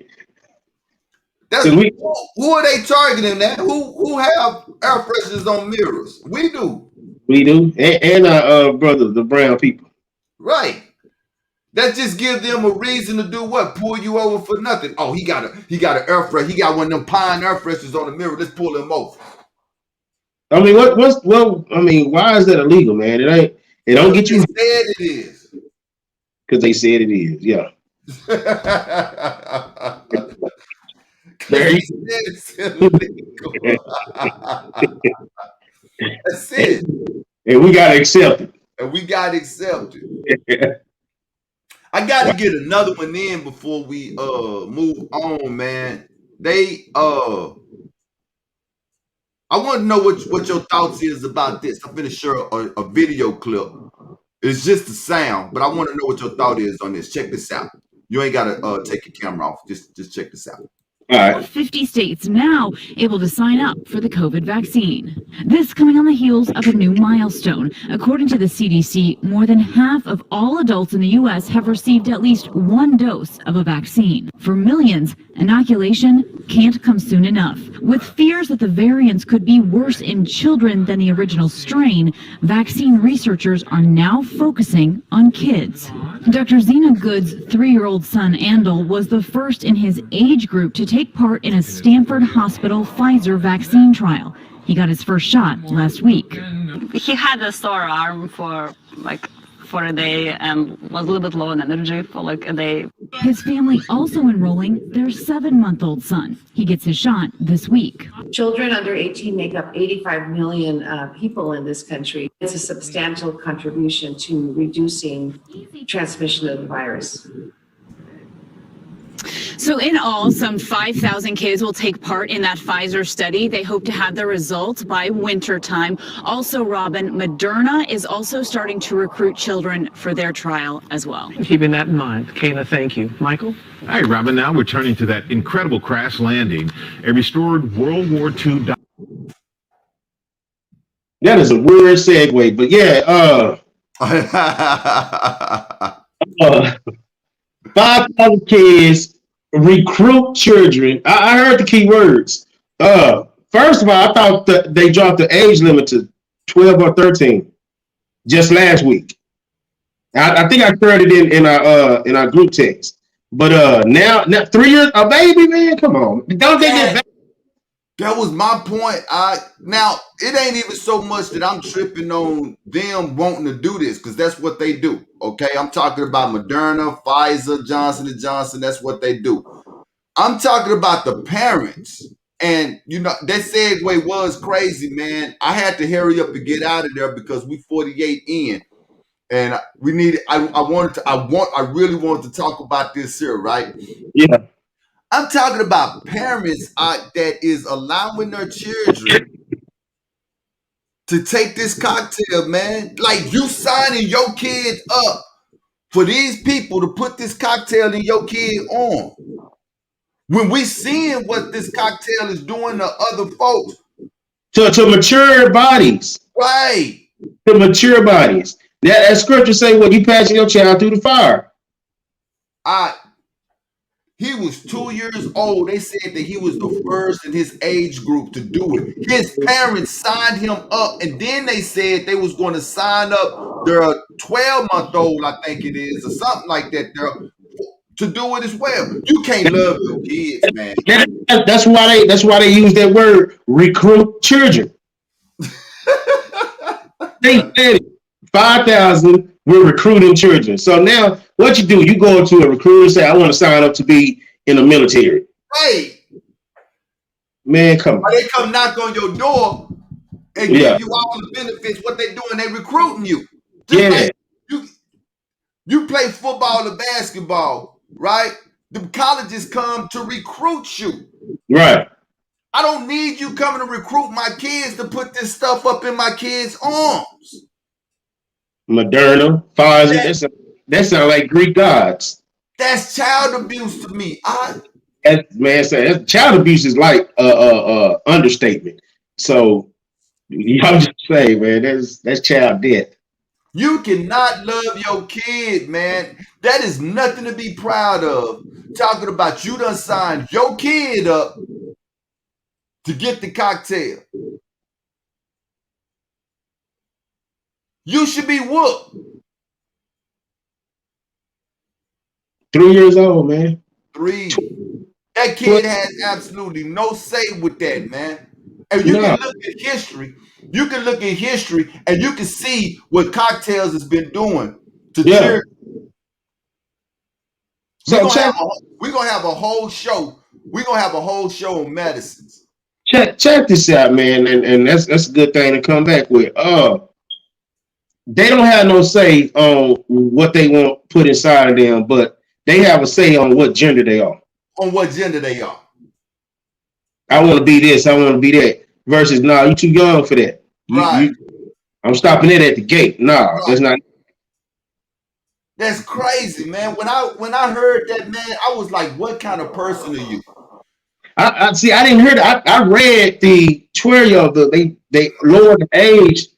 Who are they targeting that? Who have air fresheners on mirrors? We do. We do. And our brother, the brown people. Right. That just gives them a reason to do what? Pull you over for nothing. Oh, he got an air freshener. He got one of them pine air fresheners on the mirror. Let's pull him over. I mean, why is that illegal, man? It don't get you. They said it is. Because they said it is, yeah. They said it's illegal. That's it. And we gotta accept it. I got to get another one in before we move on, man. I want to know what your thoughts is about this. I'm finna share a video clip. It's just the sound, but I want to know what your thought is on this. Check this out. You ain't gotta take your camera off. Just check this out. All right. 50 states now able to sign up for the COVID vaccine. This coming on the heels of a new milestone. According to the CDC, more than half of all adults in the U.S. have received at least one dose of a vaccine. For millions, inoculation can't come soon enough. With fears that the variants could be worse in children than the original strain, vaccine researchers are now focusing on kids. Dr. Zena Good's 3-year-old son, Andal, was the first in his age group to take part in a Stanford Hospital Pfizer vaccine trial. He got his first shot last week. He had a sore arm for a day and was a little bit low on energy for a day. His family also enrolling their 7-month-old son. He gets his shot this week. Children under 18 make up 85 million people in this country. It's a substantial contribution to reducing transmission of the virus. So in all, some 5,000 kids will take part in that Pfizer study. They hope to have the results by winter time. Also, Robin, Moderna is also starting to recruit children for their trial as well. Keeping that in mind. Kayla, thank you. Michael? All right, Robin, now we're turning to that incredible crash landing. A restored World War II... That is a weird segue, but yeah, 5,000 kids recruit children. I heard the key words. First of all, I thought that they dropped the age limit to 12 or 13 just last week. I think I shared it in our group text. But now 3 years, a baby, man, come on. Don't they get back? That was my point. Now it ain't even so much that I'm tripping on them wanting to do this, because that's what they do. Okay, I'm talking about Moderna, Pfizer, Johnson & Johnson. That's what they do. I'm talking about the parents. And that segue was crazy, man. I had to hurry up and get out of there because we 48 in, and we need. I really wanted to talk about this here, right? Yeah. I'm talking about parents that is allowing their children to take this cocktail, man. Like, you signing your kid up for these people to put this cocktail in your kid on. When we seeing what this cocktail is doing to other folks. To mature bodies. Right. To mature bodies. That scripture say, well, you passing your child through the fire. He was 2 years old. They said that he was the first in his age group to do it. His parents signed him up, and then they said they was going to sign up their 12-month-old, I think it is, or something like that, there, to do it as well. You can't love your kids, man. That's why they use that word recruit children. They said 5,000 we're recruiting children. So now what you do, you go to a recruiter and say, I want to sign up to be in the military. Right. Man, come on. Or they come knock on your door and give you all the benefits. What they doing, they recruiting you. Just like you play football or basketball, right? The colleges come to recruit you. Right. I don't need you coming to recruit my kids to put this stuff up in my kids' arms. Moderna, Pfizer, that sounds like Greek gods. That's child abuse to me. Child abuse is like understatement. So I'm just saying, man, that's child death. You cannot love your kid, man. That is nothing to be proud of. Talking about you done signed your kid up to get the cocktail. You should be whooped. 3 years old, man. 3. That kid has absolutely no say with that, man. And you can look at history. You can look at history and you can see what cocktails has been doing to children. So we're gonna have a whole show. We're gonna have a whole show on medicines. Check this out, man, and that's a good thing to come back with. They don't have no say on what they want put inside of them, but they have a say on what gender they are. On what gender they are. I want to be this, I want to be that. Versus, nah, you too young for that. I'm stopping it at the gate. Nah, that's not. That's crazy, man. When I heard that, man, I was like, what kind of person are you? I see. I didn't hear that. I read the 12 they lowered the age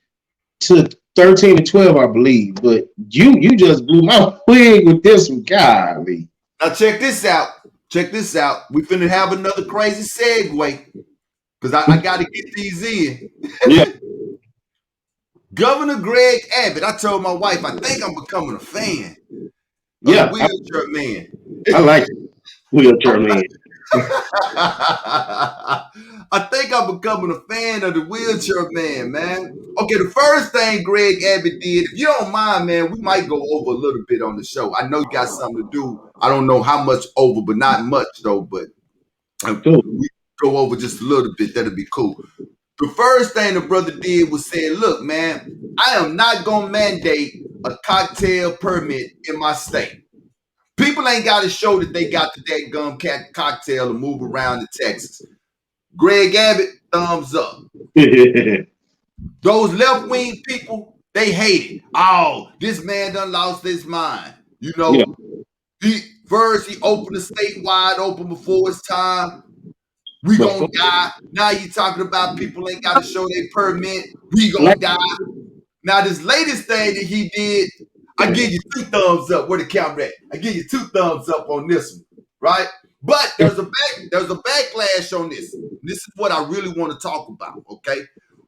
to 13 and 12, I believe. But you just blew my wig with this one, golly. Now check this out. Check this out. We finna have another crazy segue because I got to get these in. Yeah. Governor Greg Abbott. I told my wife I think I'm becoming a fan. Yeah, wheelchair man. I like it. Wheelchair man. I think I'm becoming a fan of the wheelchair man. Okay, the first thing Greg Abbott did, if you don't mind, man, we might go over a little bit on the show. I know you got something to do. I don't know how much over, but not much though. But we go over just a little bit. That'll be cool. The first thing the brother did was say, look, man, I am not going to mandate a cocktail permit in my state. People ain't got to show that they got the dadgum cocktail to move around in Texas. Greg Abbott, thumbs up. Those left-wing people, they hate it. Oh, this man done lost his mind. You know, he opened the state wide open before his time. We gonna die. Now you talking about people ain't got to show their permit. We gonna die. Now this latest thing that he did, I give you 2 thumbs up. Where the camera at? I give you 2 thumbs up on this one, right? But there's a backlash on this. This is what I really want to talk about. Okay,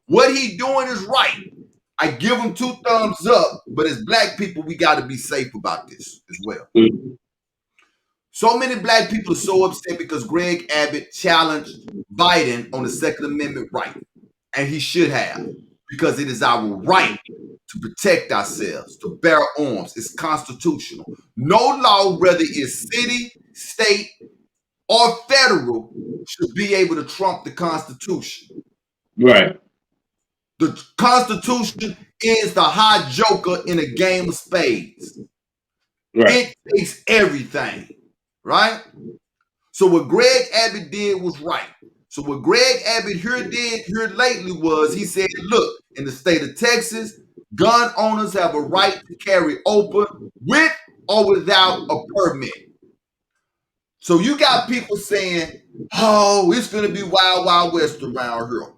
what he doing is right. I give him 2 thumbs up. But as black people, we got to be safe about this as well. So many black people are so upset because Greg Abbott challenged Biden on the Second Amendment right. And he should have, because it is our right to protect ourselves, to bear arms. It's constitutional. No law, whether it's city, state, or federal, should be able to trump the Constitution. Right. The Constitution is the hot joker in a game of spades. Right. It takes everything. Right? So what Greg Abbott did was right. So what Greg Abbott did lately was he said, look, in the state of Texas, gun owners have a right to carry open with or without a permit. So you got people saying, oh, it's going to be wild, wild west around here.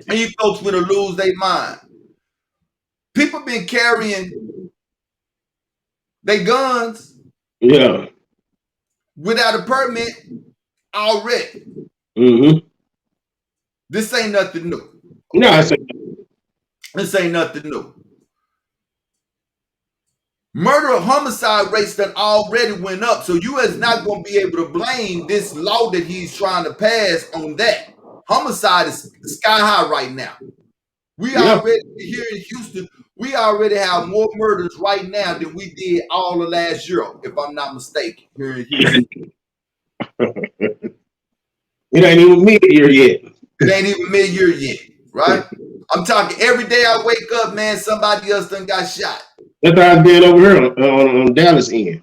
And you folks going to lose their mind. People been carrying their guns. Yeah. without a permit already. Mm-hmm. This ain't nothing new. No, I Okay? said, This ain't nothing new. Murder or homicide rates that already went up, so you is not going to be able to blame this law that he's trying to pass on that. Homicide is sky high right now. We yeah, already here in Houston, we already have more murders right now than we did all of last year, if I'm not mistaken, here in Houston. it ain't even mid-year yet. It ain't even mid-year yet, right? I'm talking every day I wake up, man, somebody else done got shot. That's how it's been over here on Dallas end.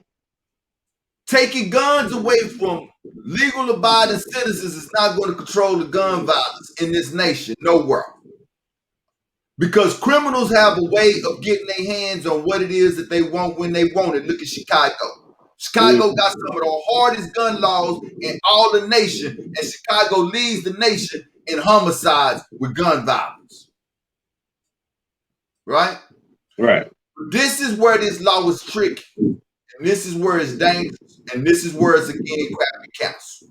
Taking guns away from legal abiding citizens is not going to control the gun violence in this nation, nowhere. Because criminals have a way of getting their hands on what it is that they want when they want it. Look at Chicago. Chicago got some of the hardest gun laws in all the nation, and Chicago leads the nation in homicides with gun violence. Right? Right. This is where this law is tricky, and this is where it's dangerous, and this is where it's again crappy counsel.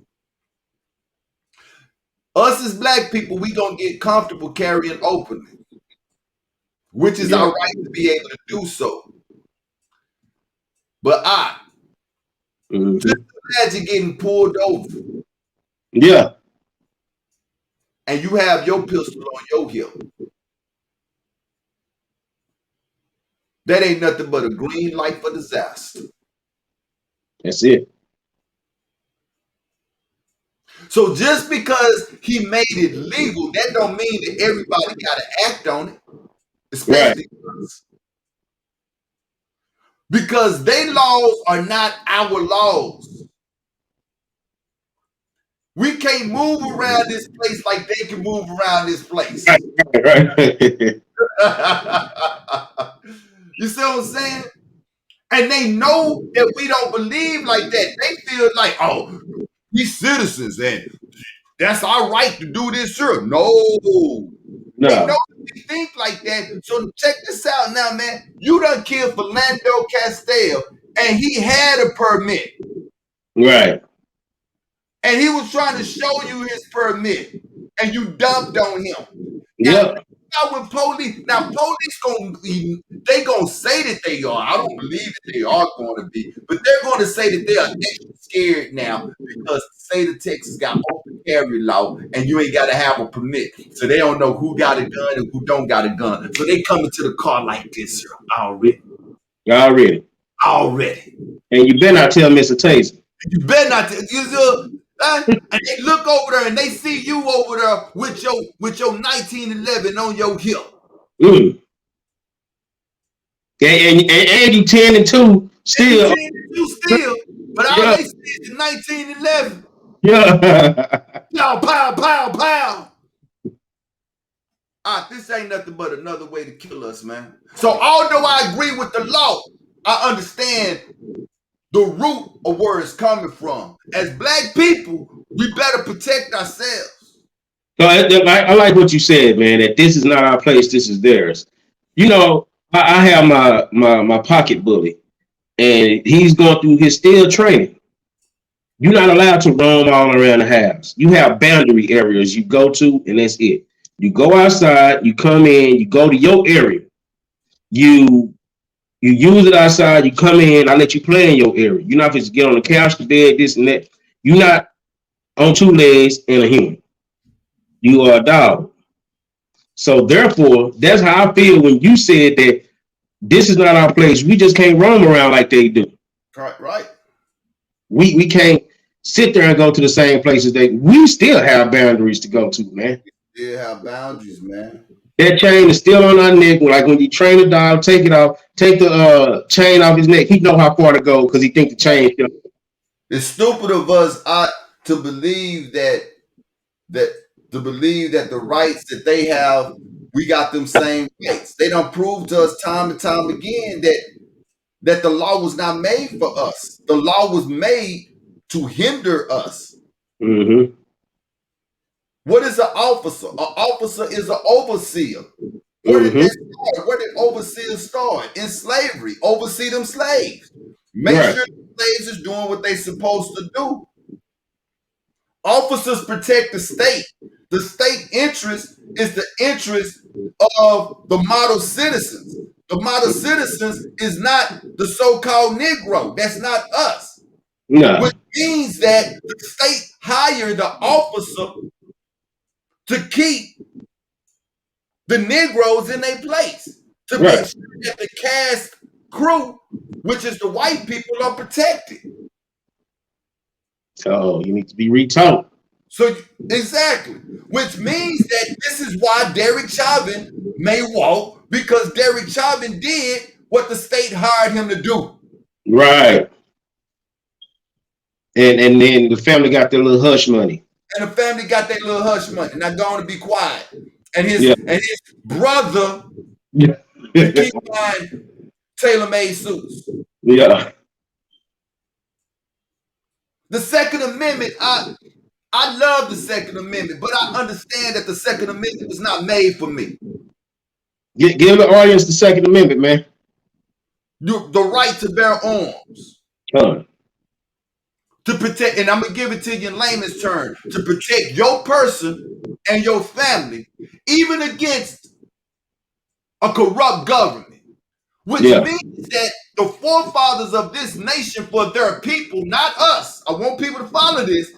Us as black people, we gonna get comfortable carrying openly, which is our right to be able to do so. But just imagine getting pulled over. Yeah. And you have your pistol on your hip. That ain't nothing but a green light for disaster. That's it. So just because he made it legal, that don't mean that everybody got to act on it, especially us. Because they laws are not our laws. We can't move around this place like they can move around this place. Right. You see what I'm saying? And they know that we don't believe like that. They feel like, oh, we citizens and that's our right to do this, sure. No. They know we think like that. So check this out now, man. You done killed Philando Castile and he had a permit. Right. And he was trying to show you his permit and you dumped on him. Yep. Now police gonna say that they are. I don't believe that they are going to be, but they're going to say that they are extra scared now because the state of Texas got open carry law and you ain't got to have a permit, so they don't know who got a gun and who don't got a gun. So they come into the car like this, sir, already. And you better not tell Mr. Taser. You better not. And they look over there and they see you over there with your 1911 on your hip. Mm. And you 10 and 2 still. But all they see is the 1911. Yeah. Pow, pow, pow, pow. This ain't nothing but another way to kill us, man. So although I agree with the law, I understand the root of where it's coming from. As black people, we better protect ourselves. So I like what you said, man, that this is not our place, this is theirs. You know, I have my pocket bully, and he's going through his still training. You're not allowed to roam all around the house. You have boundary areas you go to, and that's it. You go outside, you come in, you go to your area. You use it outside, you come in, I let you play in your area. You're not supposed to get on the couch, the bed, this and that. You're not on two legs and a human. You are a dog. So therefore, that's how I feel when you said that this is not our place. We just can't roam around like they do. Right. We can't sit there and go to the same places we still have boundaries to go to, man. We still have boundaries, man. That chain is still on our neck. Like when you train a dog, take it off, take the chain off his neck. He know how far to go because he think the chain. It's stupid of us to believe that the rights that they have, we got them same rights. They don't prove to us time and time again that the law was not made for us. The law was made to hinder us. Mm-hmm. What is an officer? An officer is an overseer. Where did they start? Where did overseers start? In slavery. Oversee them slaves. Make sure the slaves is doing what they supposed to do. Officers protect the state. The state interest is the interest of the model citizens. The model citizens is not the so-called Negro. That's not us. No. Which means that the state hired the officer to keep the Negroes in their place, to make sure that the cast crew, which is the white people, are protected. So you need to be retaught. So exactly, which means that this is why Derek Chauvin may walk, because Derek Chauvin did what the state hired him to do. Right. And then the family got their little hush money. And the family got their little hush money. Now going to be quiet. And his brother keep buying tailor-made suits. Yeah. The Second Amendment, I love the Second Amendment, but I understand that the Second Amendment was not made for me. Give the audience the Second Amendment, man. The right to bear arms. To protect, and I'm going to give it to you in layman's terms, to protect your person and your family, even against a corrupt government. Which means that the forefathers of this nation for their people, not us, I want people to follow this,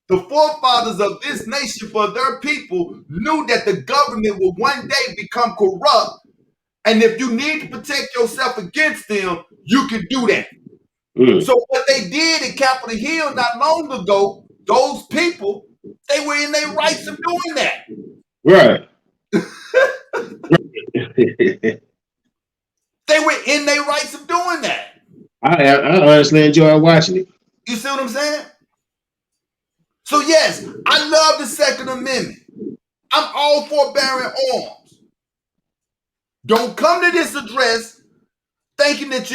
the forefathers of this nation for their people knew that the government will one day become corrupt. And if you need to protect yourself against them, you can do that. So what they did in Capitol Hill not long ago, those people, they were in their rights of doing that. Right. They were in their rights of doing that. I honestly enjoy watching it. You see what I'm saying? So yes, I love the Second Amendment. I'm all for bearing arms. Don't come to this address thinking that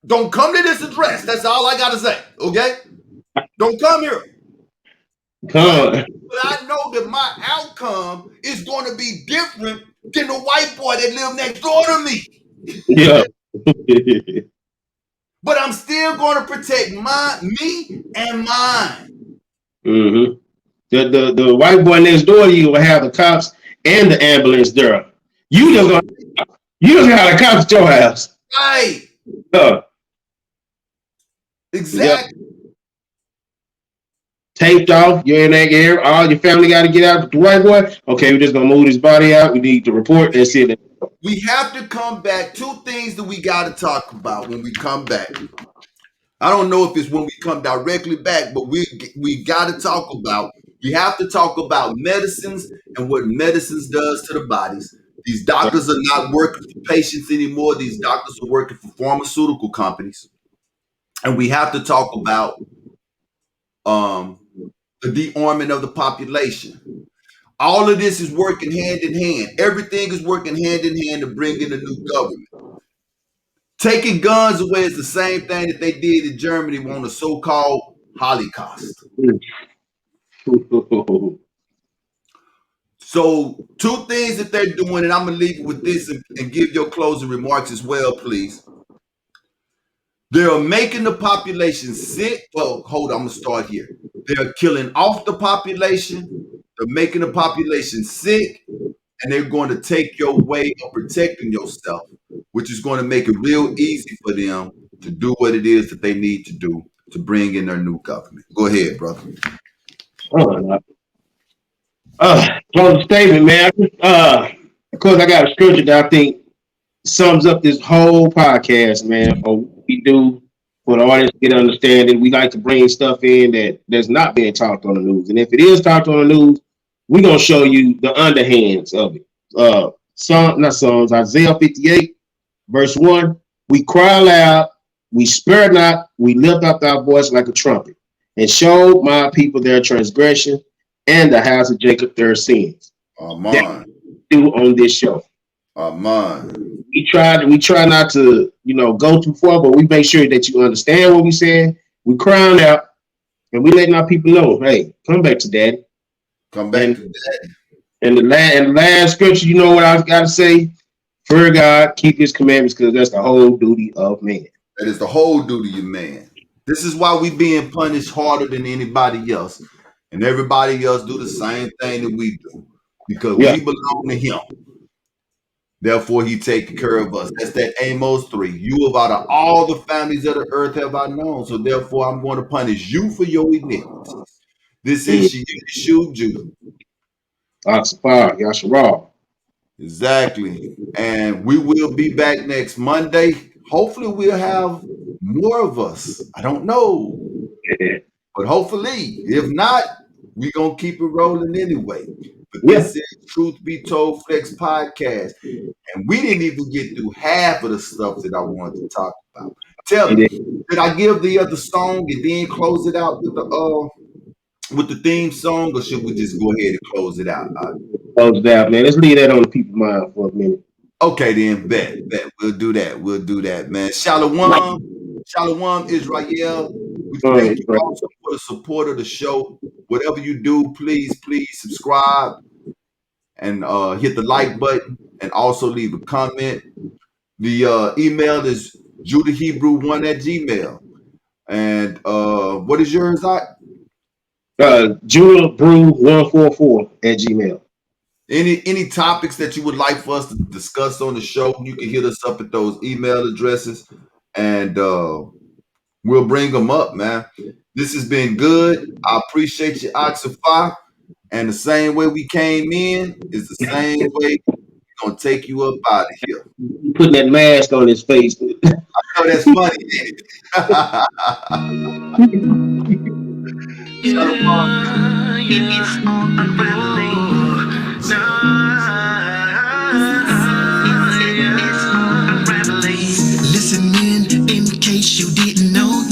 don't come to this address. That's all I gotta say. Okay? Don't come here. But I know that my outcome is going to be different than the white boy that lived next door to me. Yeah. But I'm still going to protect me and mine. Mm-hmm. The white boy next door to you will have the cops and the ambulance there. You just gonna have the cops at your house. Right. Exactly. Yep. Taped off, you're in that area. All your family got to get out. The white boy, okay, we're just gonna move his body out. We need to report. That's it. We have to come back. Two things that we got to talk about when we come back. I don't know if it's when we come directly back, but we got to talk about. We have to talk about medicines and what medicines does to the bodies. These doctors are not working for patients anymore. These doctors are working for pharmaceutical companies, and we have to talk about the dearmament of the population. All of this is working hand in hand. Everything is working hand in hand to bring in a new government. Taking guns away is the same thing that they did in Germany on the so-called Holocaust. So 2 things that they're doing, and I'm going to leave it with this and give your closing remarks as well, please. They're making the population sick. Well, hold on, I'm going to start here. They're killing off the population. They're making the population sick. And they're going to take your way of protecting yourself, which is going to make it real easy for them to do what it is that they need to do to bring in their new government. Go ahead, brother. Closing statement, man. Of course, I got a scripture that I think sums up this whole podcast, man. Or what we do for the audience to get understanding. We like to bring stuff in that's not being talked on the news. And if it is talked on the news, we're going to show you the underhands of it. Isaiah 58, verse 1. We cry aloud, we spare not, we lift up our voice like a trumpet, and show my people their transgression and the house of Jacob their sins. Amen. Do on this show. Amen. We try not to, go too far, but we make sure that you understand what we saying. We crying out, and we letting our people know, hey, come back to daddy. Come back to daddy. And the last scripture, you know what I got to say? Fear God, keep his commandments, because that's the whole duty of man. That is the whole duty of man. This is why we being punished harder than anybody else. And everybody else do the same thing that we do. Because Yeah, we belong to him. Therefore, he taking care of us. That's that Amos 3. You of out of all the families of the earth have I known. So therefore, I'm going to punish you for your iniquities. This is Yeshua Judah. Yasharal. Exactly. And we will be back next Monday. Hopefully, we'll have more of us. I don't know. But hopefully, if not, we're going to keep it rolling anyway. But Yeah, this is Truth Be Told Flex Podcast. And we didn't even get through half of the stuff that I wanted to talk about. Tell me, did I give the other song and then close it out with the theme song, or should we just go ahead and close it out? close it out, man. Let's leave that on the people's mind for a minute. Okay, then bet. We'll do that. We'll do that, man. Shalom, Shalom, Israel. We thank you also for the support of the show. Whatever you do, please subscribe and hit the like button and also leave a comment. The email is judahhebrew1@gmail. And what is yours, Zach? JudahBrew144 @gmail. Any topics that you would like for us to discuss on the show, you can hit us up at those email addresses, and we'll bring them up, man. This has been good. I appreciate you, Oxify. And the same way we came in is the same way we're gonna take you up out of here. Putting that mask on his face. I know that's funny. It's all unraveling. It's all unraveling. Listen in case you didn't know.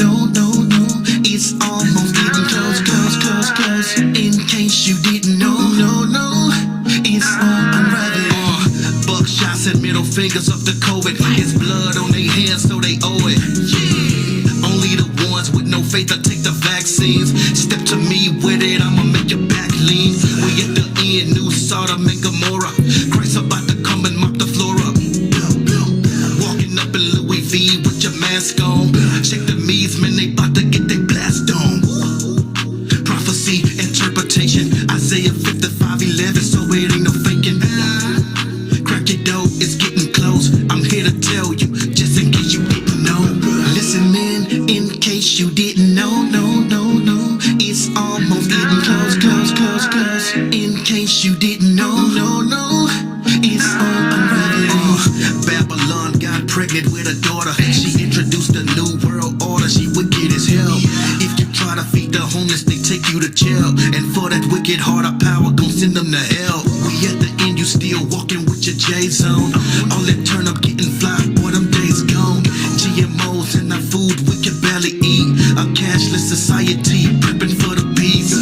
It's almost getting close. In case you didn't know. It's all unraveling. Buckshots and middle fingers up the COVID. It's blood on their hands, so they owe it. Yeah. Only the ones with no faith that take the vaccines. Step to me with it, I'ma make your back lean. We at the end, new Sodom and Gomorrah. Christ about to come and mop the floor up. Walking up in Louis V with your mask on. Shake the me's, man, they about to get their blast on. Prophecy, interpretation, Isaiah 55:11, so it ain't no faking. Crack your dough, it's getting close. I'm here to tell you, just in case you didn't know. Listen, man, in case you didn't know. It's almost getting close. In case you didn't know. It's all unraveling. Babylon got pregnant with a daughter. She introduced a new world order. She wicked as hell. If you try to feed the homeless, they take you to jail. And for that wicked heart of power, gon' send them to hell. We at the end, you still walking with your J's on. All that turn up getting fly, boy, them days gone. GMOs in our food we can barely eat. A cashless society, prepping for the beats.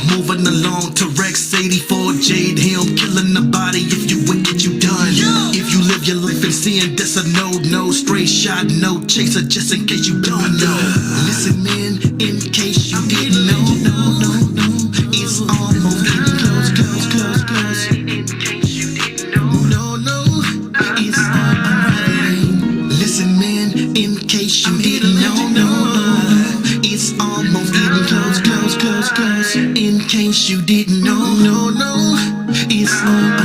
Moving along to Rex 84, Jade Hill, killing the body. If you wicked, you done. If you live your life in sin, that's a no. Straight shot, no chaser, just in case you don't know. Listen, man, in case you didn't know. It's almost getting close. In case you didn't know. It's all unraveling. Listen, man, in case you didn't know. It's almost getting close. In case you didn't know. It's all